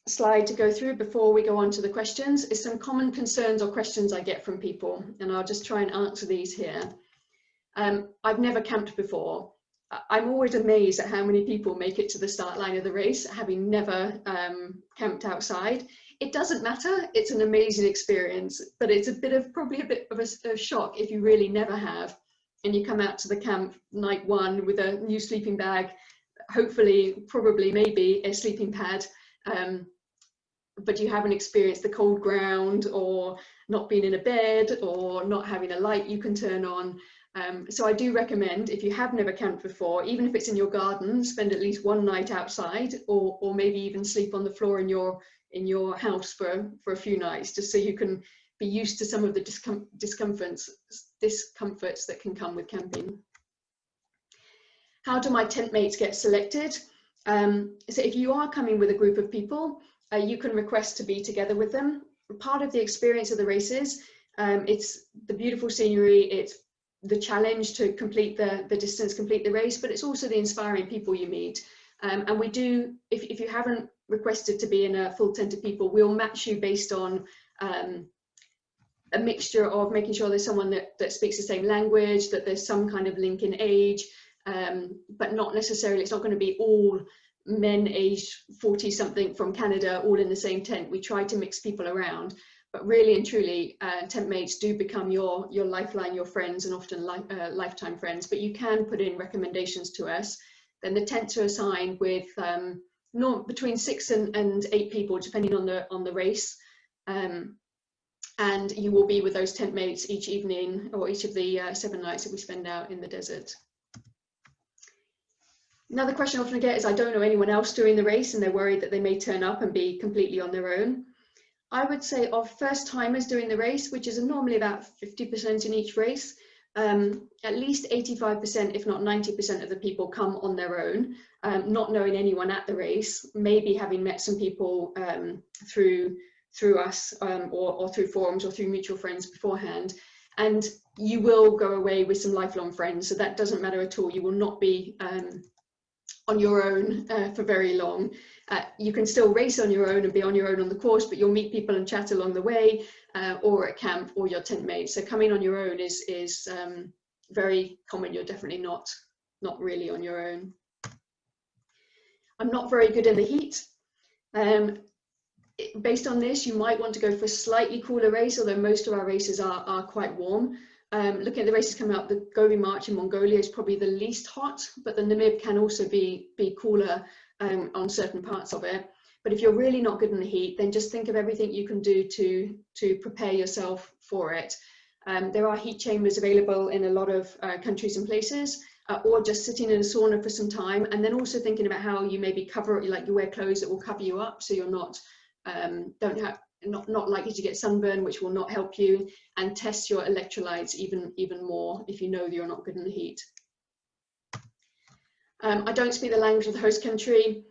Speaker 1: slide to go through before we go on to the questions is some common concerns or questions I get from people, and I'll just try and answer these here. I've never camped before. I'm always amazed at how many people make it to the start line of the race having never camped outside. It doesn't matter, it's an amazing experience, but it's probably a bit of a shock if you really never have, and you come out to the camp night one with a new sleeping bag, hopefully, probably, maybe a sleeping pad, but you haven't experienced the cold ground, or not being in a bed, or not having a light you can turn on. So I do recommend, if you have never camped before, even if it's in your garden, spend at least one night outside, or maybe even sleep on the floor in your house for a few nights, just so you can be used to some of the discomforts that can come with camping. How do my tent mates get selected? So if you are coming with a group of people, you can request to be together with them. Part of the experience of the races, it's the beautiful scenery, it's the challenge to complete the distance, complete the race, but it's also the inspiring people you meet. And we do, if you haven't requested to be in a full tent of people, we'll match you based on a mixture of making sure there's someone that speaks the same language, that there's some kind of link in age, but not necessarily, it's not going to be all men aged 40 something from Canada all in the same tent. We try to mix people around, but really and truly tent mates do become your lifeline, your friends, and often lifetime friends. But you can put in recommendations to us. Then the tents are assigned with between 6 and 8 people, depending on the race, and you will be with those tent mates each evening, or each of the 7 nights that we spend out in the desert. Another question I often get is, I don't know anyone else doing the race, and they're worried that they may turn up and be completely on their own. I would say of first timers doing the race, which is normally about 50% in each race, at least 85%, if not 90% of the people come on their own, not knowing anyone at the race, maybe having met some people through us or through forums or through mutual friends beforehand. And you will go away with some lifelong friends, so that doesn't matter at all. You will not be on your own for very long. You can still race on your own and be on your own on the course, but you'll meet people and chat along the way, or at camp, or your tent mates. So coming on your own is very common. You're definitely not really on your own. I'm not very good in the heat. Based on this, you might want to go for a slightly cooler race, although most of our races are quite warm. Looking at the races coming up, the Gobi March in Mongolia is probably the least hot, but the Namib can also be cooler on certain parts of it. But if you're really not good in the heat, then just think of everything you can do to prepare yourself for it. There are heat chambers available in a lot of countries and places, or just sitting in a sauna for some time, and then also thinking about how you maybe cover it, like you wear clothes that will cover you up, so you're not not likely to get sunburn, which will not help you, and test your electrolytes even more if you know that you're not good in the heat. I don't speak the language of the host country.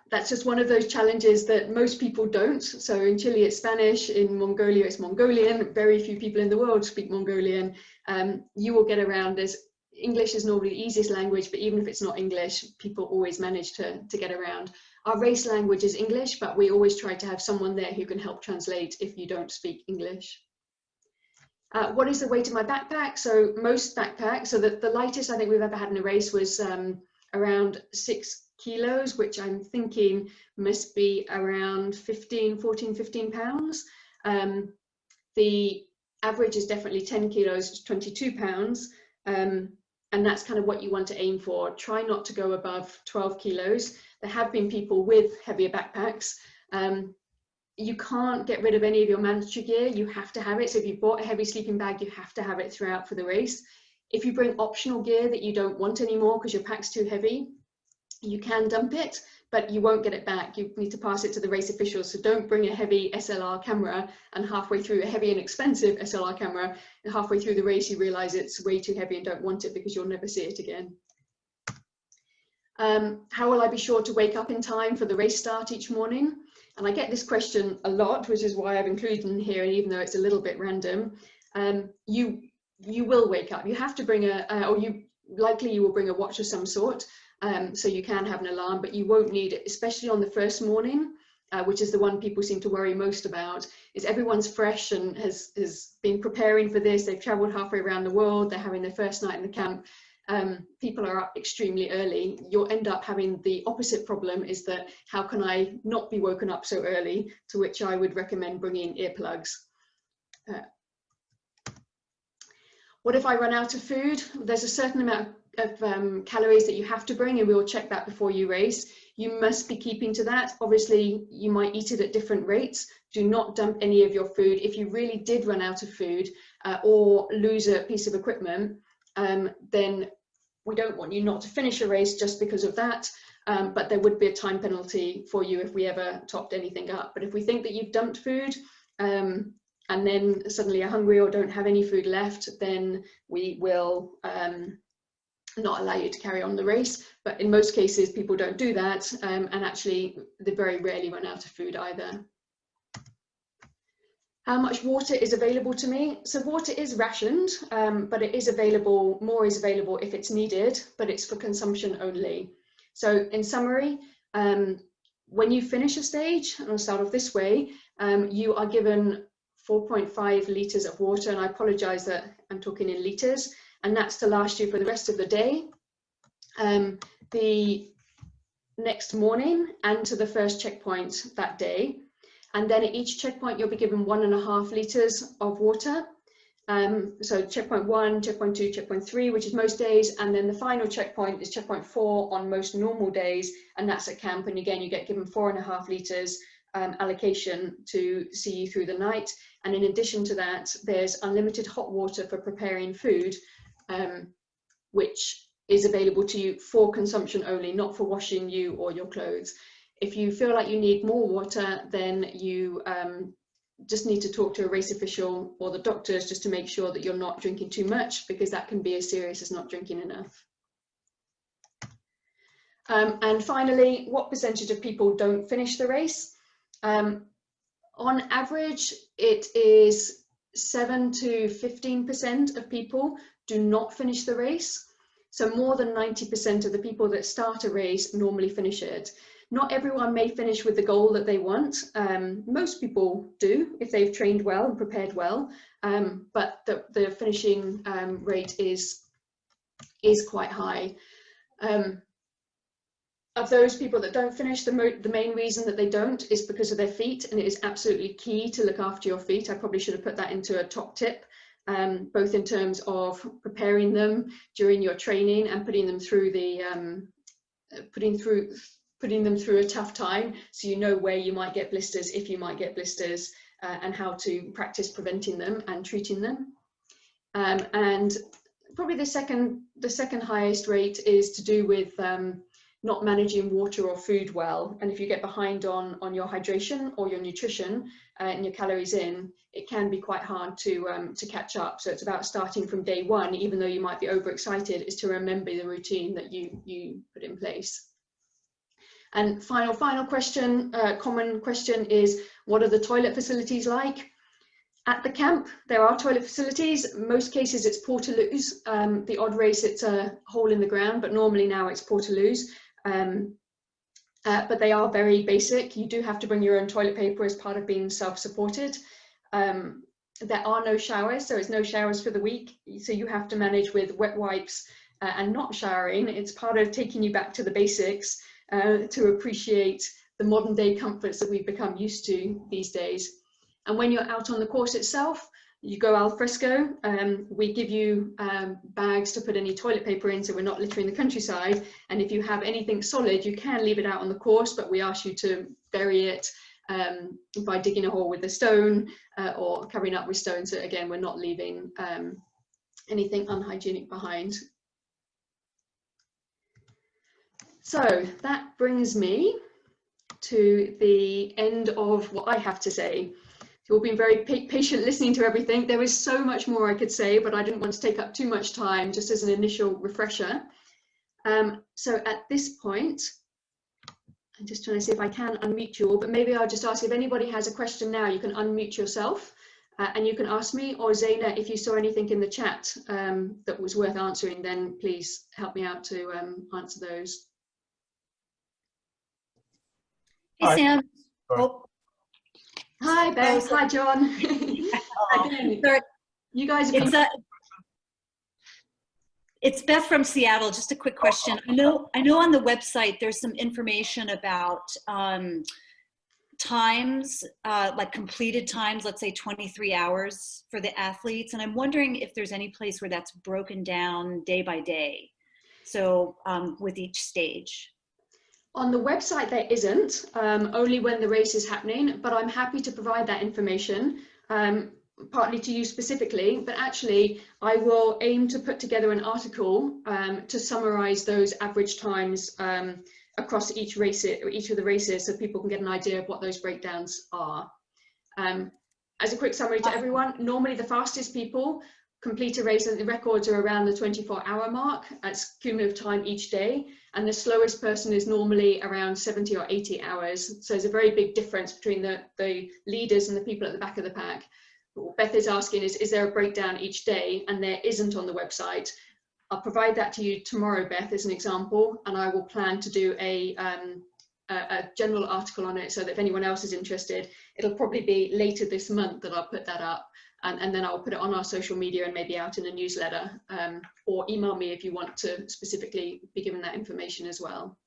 Speaker 1: That's just one of those challenges that most people don't. So in Chile it's Spanish, in Mongolia it's Mongolian. Very few people in the world speak Mongolian. You will get around. English is normally the easiest language, but even if it's not English, people always manage to get around. Our race language is English, but we always try to have someone there who can help translate if you don't speak English. What is the weight of my backpack? So most backpacks, so the lightest I think we've ever had in a race was around 6 kilos, which I'm thinking must be around 14, 15 pounds. The average is definitely 10 kilos, it's 22 pounds. And that's kind of what you want to aim for. Try not to go above 12 kilos. There have been people with heavier backpacks. You can't get rid of any of your mandatory gear. You have to have it. So if you bought a heavy sleeping bag, you have to have it throughout for the race. If you bring optional gear that you don't want anymore because your pack's too heavy, you can dump it, but you won't get it back. You need to pass it to the race officials. So don't bring a heavy SLR camera and halfway through a heavy and expensive SLR camera, and halfway through the race you realize it's way too heavy and don't want it because you'll never see it again. How will I be sure to wake up in time for the race start each morning? And I get this question a lot, which is why I've included in here, even though it's a little bit random. You will wake up. You have to bring you will bring a watch of some sort, so you can have an alarm, but you won't need it, especially on the first morning, which is the one people seem to worry most about. Is everyone's fresh and has been preparing for this. They've traveled halfway around the world. They're having their first night in the camp. People are up extremely early. You'll end up having the opposite problem, is that how can I not be woken up so early, to which I would recommend bringing earplugs. What if I run out of food? There's a certain amount of calories that you have to bring, and we will check that before you race. You must be keeping to that. Obviously, you might eat it at different rates. Do not dump any of your food. If you really did run out of food or lose a piece of equipment, then we don't want you not to finish a race just because of that, but there would be a time penalty for you if we ever topped anything up. But if we think that you've dumped food and then suddenly are hungry or don't have any food left, then we will not allow you to carry on the race. But in most cases people don't do that, and actually they very rarely run out of food either. How much water is available to me? So water is rationed, but it is available, more is available if it's needed, but it's for consumption only. So in summary, when you finish a stage, and I'll start off this way, you are given 4.5 litres of water, and I apologise that I'm talking in litres, and that's to last you for the rest of the day, the next morning, and to the first checkpoint that day. And then at each checkpoint, you'll be given 1.5 litres of water. So checkpoint 1, checkpoint 2, checkpoint 3, which is most days. And then the final checkpoint is checkpoint 4 on most normal days. And that's at camp. And again, you get given 4.5 litres allocation to see you through the night. And in addition to that, there's unlimited hot water for preparing food, which is available to you for consumption only, not for washing you or your clothes. If you feel like you need more water, then you just need to talk to a race official or the doctors just to make sure that you're not drinking too much, because that can be as serious as not drinking enough. And finally, what percentage of people don't finish the race? On average, it is 7 to 15% of people do not finish the race. So more than 90% of the people that start a race normally finish it. Not everyone may finish with the goal that they want. Most people do if they've trained well and prepared well, but the finishing rate is quite high. Of those people that don't finish, the main reason that they don't is because of their feet, and it is absolutely key to look after your feet. I probably should have put that into a top tip, both in terms of preparing them during your training and putting putting them through a tough time, so you know where you might get blisters, if you might get blisters, and how to practice preventing them and treating them. And probably the second highest rate is to do with not managing water or food well. And if you get behind on your hydration or your nutrition and your calories in, it can be quite hard to catch up. So it's about starting from day one, even though you might be overexcited, is to remember the routine that you put in place. And final question, common question is, what are the toilet facilities like? At the camp, there are toilet facilities. Most cases it's portaloos. The odd race, it's a hole in the ground, but normally now it's portaloos. But they are very basic. You do have to bring your own toilet paper as part of being self-supported. There are no showers, so it's no showers for the week. So you have to manage with wet wipes and not showering. It's part of taking you back to the basics to appreciate the modern day comforts that we've become used to these days. And when you're out on the course itself, you go al fresco. We give you bags to put any toilet paper in, so we're not littering the countryside. And if you have anything solid, you can leave it out on the course, but we ask you to bury it by digging a hole with a stone or covering up with stone. So again, we're not leaving anything unhygienic behind. So that brings me to the end of what I have to say. You've all been very patient listening to everything. There is so much more I could say, but I didn't want to take up too much time, just as an initial refresher. So at this point, I'm just trying to see if I can unmute you all, but maybe I'll just ask if anybody has a question now, you can unmute yourself and you can ask me, or Zaina, if you saw anything in the chat that was worth answering, then please help me out to answer those.
Speaker 2: Hey, Sam.
Speaker 3: Oh.
Speaker 1: Hi, Beth. Hi, John. Again, you guys have been...
Speaker 2: It's Beth from Seattle. Just a quick question. I know on the website there's some information about times, like completed times, let's say 23 hours for the athletes. And I'm wondering if there's any place where that's broken down day by day. So with each stage.
Speaker 1: On the website there isn't, only when the race is happening, but I'm happy to provide that information, partly to you specifically, but actually I will aim to put together an article to summarize those average times across each of the races, so people can get an idea of what those breakdowns are. As a quick summary to everyone, normally the fastest people complete a race and the records are around the 24-hour mark. That's cumulative time each day. And the slowest person is normally around 70 or 80 hours. So there's a very big difference between the leaders and the people at the back of the pack. What Beth is asking is there a breakdown each day? And there isn't on the website. I'll provide that to you tomorrow, Beth, as an example, and I will plan to do a general article on it, so that if anyone else is interested, it'll probably be later this month that I'll put that up. And then I'll put it on our social media and maybe out in a newsletter, or email me if you want to specifically be given that information as well.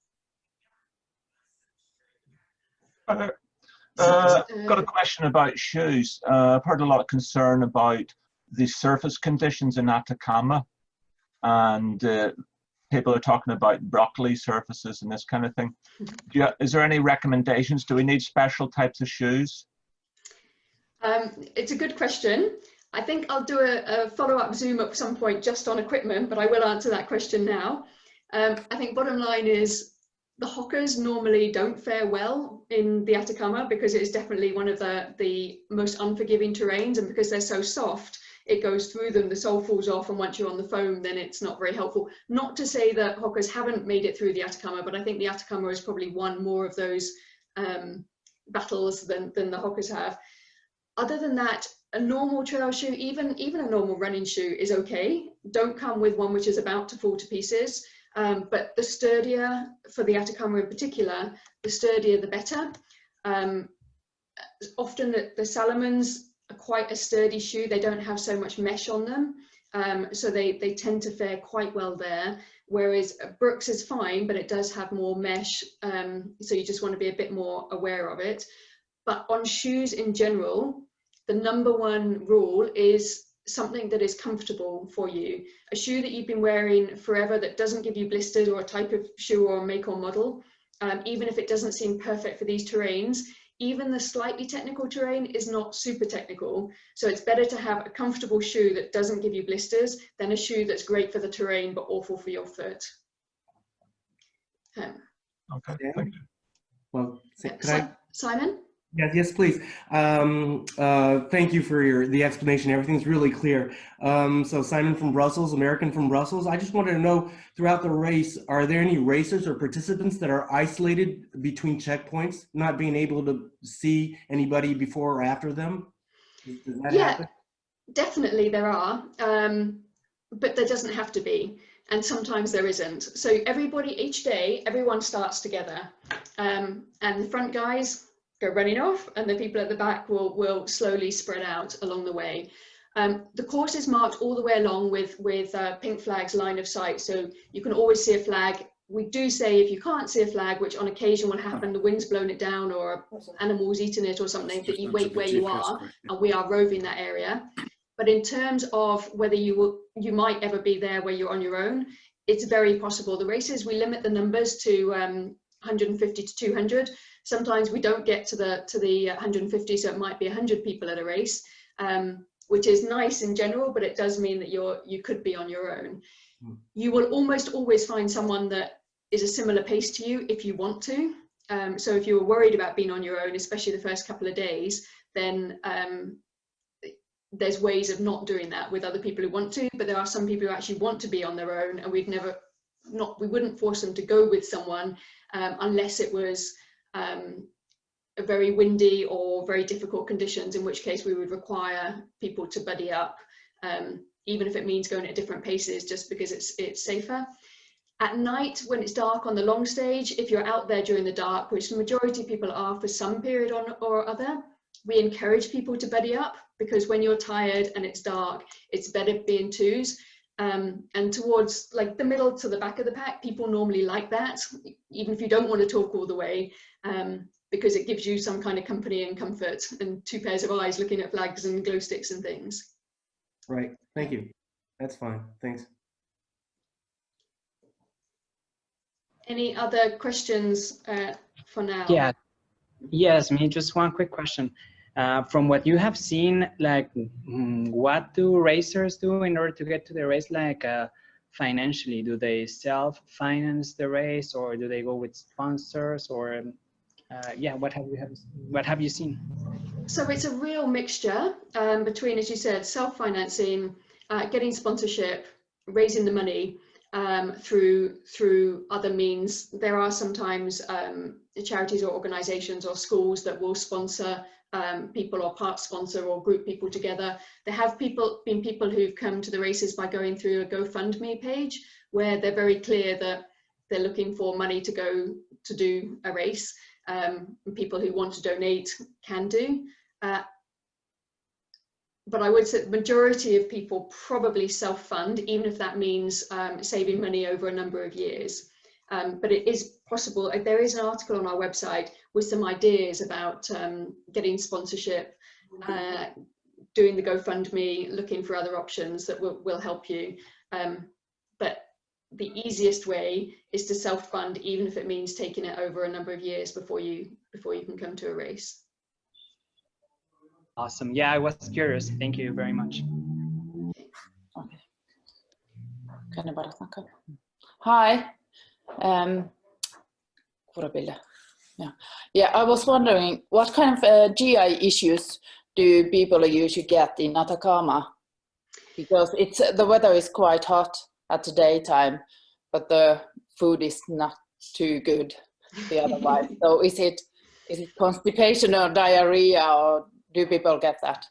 Speaker 3: Got a question about shoes. I've heard a lot of concern about the surface conditions in Atacama, and people are talking about broccoli surfaces and this kind of thing. Is there any recommendations? Do we need special types of shoes?
Speaker 1: It's a good question. I think I'll do a follow-up Zoom at some point just on equipment, but I will answer that question now. I think bottom line is the hockers normally don't fare well in the Atacama because it is definitely one of the most unforgiving terrains, and because they're so soft, it goes through them, the sole falls off, and once you're on the foam, then it's not very helpful. Not to say that hockers haven't made it through the Atacama, but I think the Atacama has probably won more of those battles than the hockers have. Other than that, a normal trail shoe, even a normal running shoe is okay. Don't come with one which is about to fall to pieces. But the sturdier, for the Atacama in particular, the sturdier the better. Often the Salomons are quite a sturdy shoe. They don't have so much mesh on them. So they tend to fare quite well there. Whereas Brooks is fine, but it does have more mesh. So you just want to be a bit more aware of it. But on shoes in general, the #1 rule is something that is comfortable for you. A shoe that you've been wearing forever that doesn't give you blisters, or a type of shoe or make or model, even if it doesn't seem perfect for these terrains. Even the slightly technical terrain is not super technical. So it's better to have a comfortable shoe that doesn't give you blisters than a shoe that's great for the terrain but awful for your foot.
Speaker 3: Okay, thank you.
Speaker 4: Well,
Speaker 1: Simon?
Speaker 4: Yes, please. Thank you for the explanation. Everything's really clear. So Simon from Brussels, American from Brussels. I just wanted to know, throughout the race, are there any racers or participants that are isolated between checkpoints, not being able to see anybody before or after them? Does that happen?
Speaker 1: Definitely there are, but there doesn't have to be. And sometimes there isn't. So everybody, each day, everyone starts together. And the front guys go running off, and the people at the back will slowly spread out along the way. The course is marked all the way along with pink flags line of sight, so you can always see a flag. We do say if you can't see a flag, which on occasion will happen, the wind's blown it down or animals eaten it or something, that you wait where you are, and we are roving that area. But in terms of whether you might ever be there where you're on your own, it's very possible. The races, we limit the numbers to 150 to 200. Sometimes we don't get to the 150, so it might be 100 people at a race, which is nice in general, but it does mean that you could be on your own. You will almost always find someone that is a similar pace to you if you want to. So if you were worried about being on your own, especially the first couple of days, then there's ways of not doing that with other people who want to, but there are some people who actually want to be on their own, and we wouldn't force them to go with someone unless it was a very windy or very difficult conditions, in which case we would require people to buddy up, even if it means going at different paces, just because it's safer. At night, when it's dark on the long stage, if you're out there during the dark, which the majority of people are for some period or other, we encourage people to buddy up, because when you're tired and it's dark, it's better being twos. And towards like the middle to the back of the pack, people normally like that, even if you don't want to talk all the way, because it gives you some kind of company and comfort, and two pairs of eyes looking at flags and glow sticks and things.
Speaker 4: Right, thank you. That's fine, thanks.
Speaker 1: Any other questions for now?
Speaker 5: Yeah, yes, me, just one quick question. From what you have seen, like, what do racers do in order to get to the race, like financially? Do they self-finance the race, or do they go with sponsors, or yeah, what have you seen?
Speaker 1: So it's a real mixture between, as you said, self-financing, getting sponsorship, raising the money through other means. There are sometimes charities or organizations or schools that will sponsor people, or part sponsor or group people together. There have been people who've come to the races by going through a GoFundMe page, where they're very clear that they're looking for money to go to do a race. And people who want to donate can do. But I would say the majority of people probably self-fund, even if that means saving money over a number of years. But it is possible. There is an article on our website with some ideas about getting sponsorship, doing the GoFundMe, looking for other options that will help you. But the easiest way is to self-fund, even if it means taking it over a number of years before you can come to a race.
Speaker 5: Awesome. Yeah, I was curious. Thank you very much.
Speaker 6: Okay. Kan jag bara snacka? Hi. Yeah, I was wondering, what kind of GI issues do people usually get in Atacama? Because the weather is quite hot at the daytime, but the food is not too good the otherwise. So is it constipation or diarrhea, or do people get that?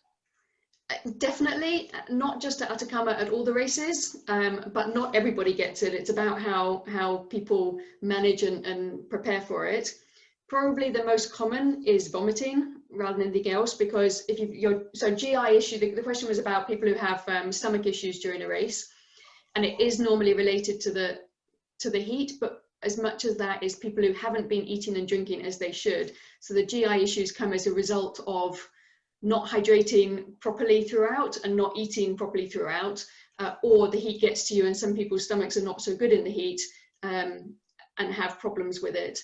Speaker 1: Definitely, not just at Atacama, at all the races, but not everybody gets it. It's about how people manage and prepare for it. Probably the most common is vomiting rather than anything else, because so GI issue, the question was about people who have stomach issues during a race, and it is normally related to the heat, but as much as that is people who haven't been eating and drinking as they should. So the GI issues come as a result of not hydrating properly throughout and not eating properly throughout, or the heat gets to you, and some people's stomachs are not so good in the heat and have problems with it.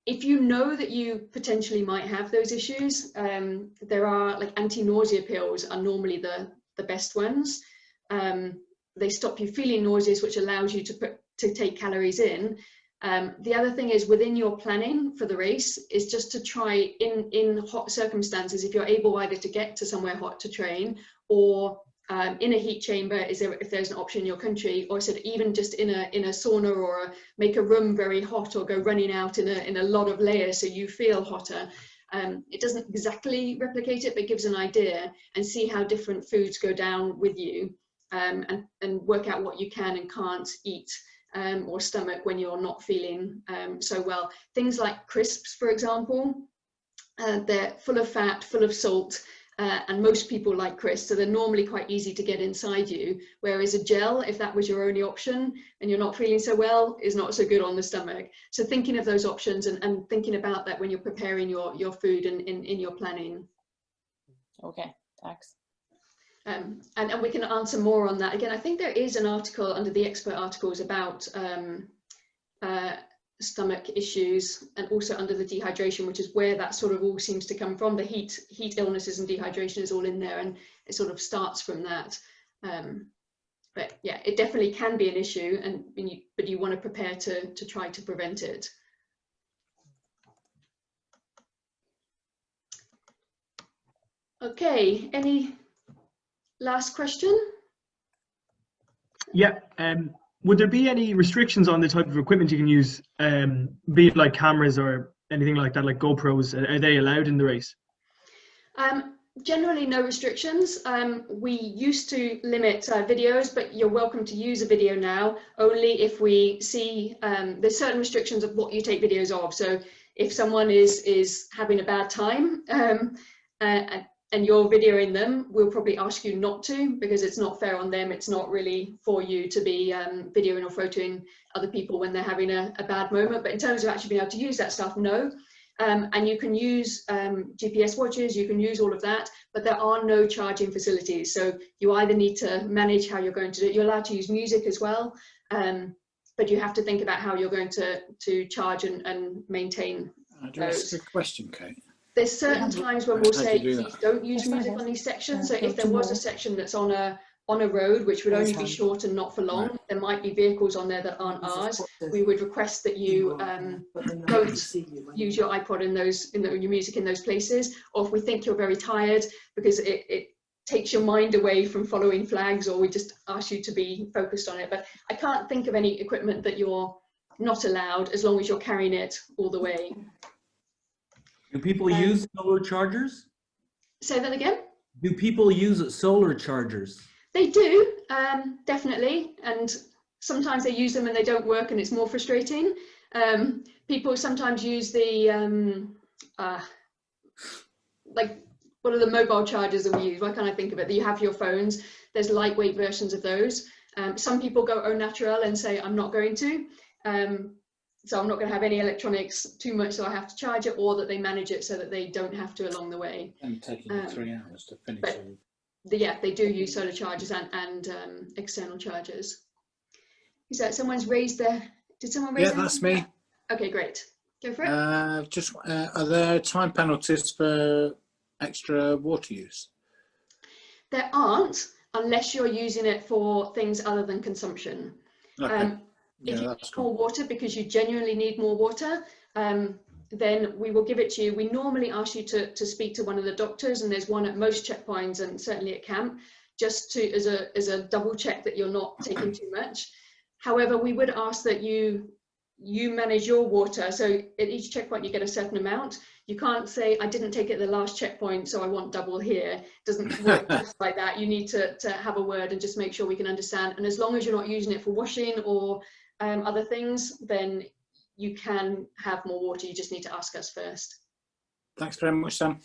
Speaker 1: if you know that you potentially might have those issues, there are like anti-nausea pills are normally the best ones. They stop you feeling nauseous, which allows you to take calories in. The other thing is within your planning for the race is just to try in hot circumstances, if you're able either to get to somewhere hot to train, or in a heat chamber, if there's an option in your country, or sort of even just in a sauna, or make a room very hot, or go running out in a lot of layers so you feel hotter. It doesn't exactly replicate it, but gives an idea, and see how different foods go down with you, and work out what you can and can't eat or stomach when you're not feeling so well. Things like crisps, for example, they're full of fat, full of salt, and most people like crisps, so they're normally quite easy to get inside you, whereas a gel, if that was your only option and you're not feeling so well, is not so good on the stomach. So thinking of those options and thinking about that when you're preparing your food and in your planning.
Speaker 6: Okay, thanks.
Speaker 1: And we can answer more on that. Again, I think there is an article under the expert articles about stomach issues, and also under the dehydration, which is where that sort of all seems to come from. The heat illnesses and dehydration is all in there, and it sort of starts from that. But yeah, it definitely can be an issue, but you want to prepare to try to prevent it. Okay, any last question?
Speaker 7: Yeah. Would there be any restrictions on the type of equipment you can use, be it like cameras or anything like that, like GoPros? Are they allowed in the race?
Speaker 1: Generally, no restrictions. We used to limit videos, but you're welcome to use a video now, only if we see there's certain restrictions of what you take videos of. So if someone is having a bad time, and you're videoing them, we'll probably ask you not to, because it's not fair on them. It's not really for you to be videoing or photoing other people when they're having a bad moment. But in terms of actually being able to use that stuff, no. And you can use GPS watches, you can use all of that, but there are no charging facilities. So you either need to manage how you're going to do it. You're allowed to use music as well, but you have to think about how you're going to charge and maintain those.
Speaker 8: That's a good question, Kate.
Speaker 1: There's certain times when we'll say, please don't use music on these sections. So if there was a section that's on a road, which would only be short and not for long, there might be vehicles on there that aren't ours. We would request that you don't use your iPod your music in those places. Or if we think you're very tired, because it takes your mind away from following flags, or we just ask you to be focused on it. But I can't think of any equipment that you're not allowed, as long as you're carrying it all the way.
Speaker 4: Do people use solar chargers?
Speaker 1: Say that again?
Speaker 4: Do people use solar chargers?
Speaker 1: They do, definitely. And sometimes they use them and they don't work, and it's more frustrating. People sometimes use the, like, what are the mobile chargers that we use? Why can't I think of it? That you have for your phones. There's lightweight versions of those. Some people go au naturel and say, I'm not going to. So I'm not going to have any electronics too much, so I have to charge it, or that they manage it so that they don't have to along the way.
Speaker 8: And taking 3 hours to finish.
Speaker 1: Yeah, they do use solar chargers and external chargers. Is that someone's raised their? Did someone raise?
Speaker 8: Yeah, that's me.
Speaker 1: Okay, great. Go for it.
Speaker 8: Just are there time penalties for extra water use?
Speaker 1: There aren't, unless you're using it for things other than consumption.
Speaker 8: Okay.
Speaker 1: If you need more water because you genuinely need more water, then we will give it to you. We normally ask you to speak to one of the doctors, and there's one at most checkpoints and certainly at camp, just to as a double check that you're not taking too much. However, we would ask that you manage your water. So at each checkpoint you get a certain amount. You can't say, I didn't take it at the last checkpoint, so I want double here. It doesn't work just like that. You need to have a word and just make sure we can understand. And as long as you're not using it for washing or other things, then you can have more water. You just need to ask us first.
Speaker 8: Thanks very much, Sam.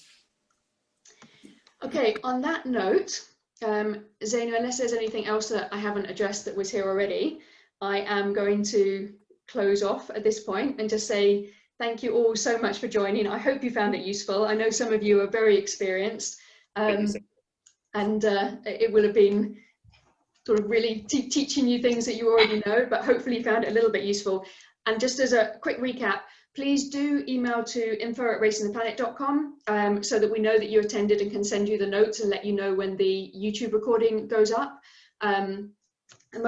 Speaker 1: Okay, on that note, Zainu, unless there's anything else that I haven't addressed that was here already, I am going to close off at this point and just say thank you all so much for joining. I hope you found it useful. I know some of you are very experienced, and it will have been sort of really teaching you things that you already know, but hopefully you found it a little bit useful. And just as a quick recap, please do email to info@racingtheplanet.com so that we know that you attended and can send you the notes and let you know when the YouTube recording goes up. And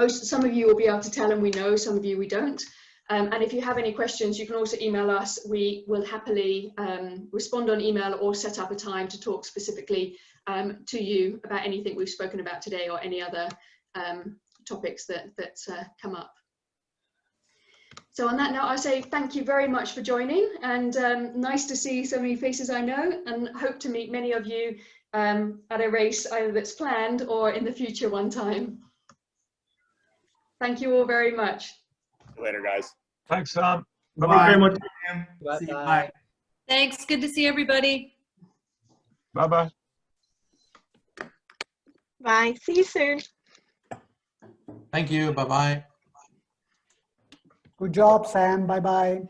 Speaker 1: some of you will be able to tell, and we know, some of you we don't. And if you have any questions, you can also email us. We will happily respond on email or set up a time to talk specifically to you about anything we've spoken about today or any other topics that come up. So on that note, I say thank you very much for joining, and nice to see so many faces I know, and hope to meet many of you at a race either that's planned or in the future one time. Thank you all very much.
Speaker 9: Later, guys.
Speaker 3: Thanks, Sam.
Speaker 7: Bye.
Speaker 3: Bye-bye.
Speaker 4: See you.
Speaker 5: Bye.
Speaker 4: Bye.
Speaker 2: Thanks. Good to see everybody.
Speaker 3: Bye-bye.
Speaker 10: Bye. See you soon.
Speaker 8: Thank you. Bye-bye.
Speaker 11: Good job, Sam. Bye-bye.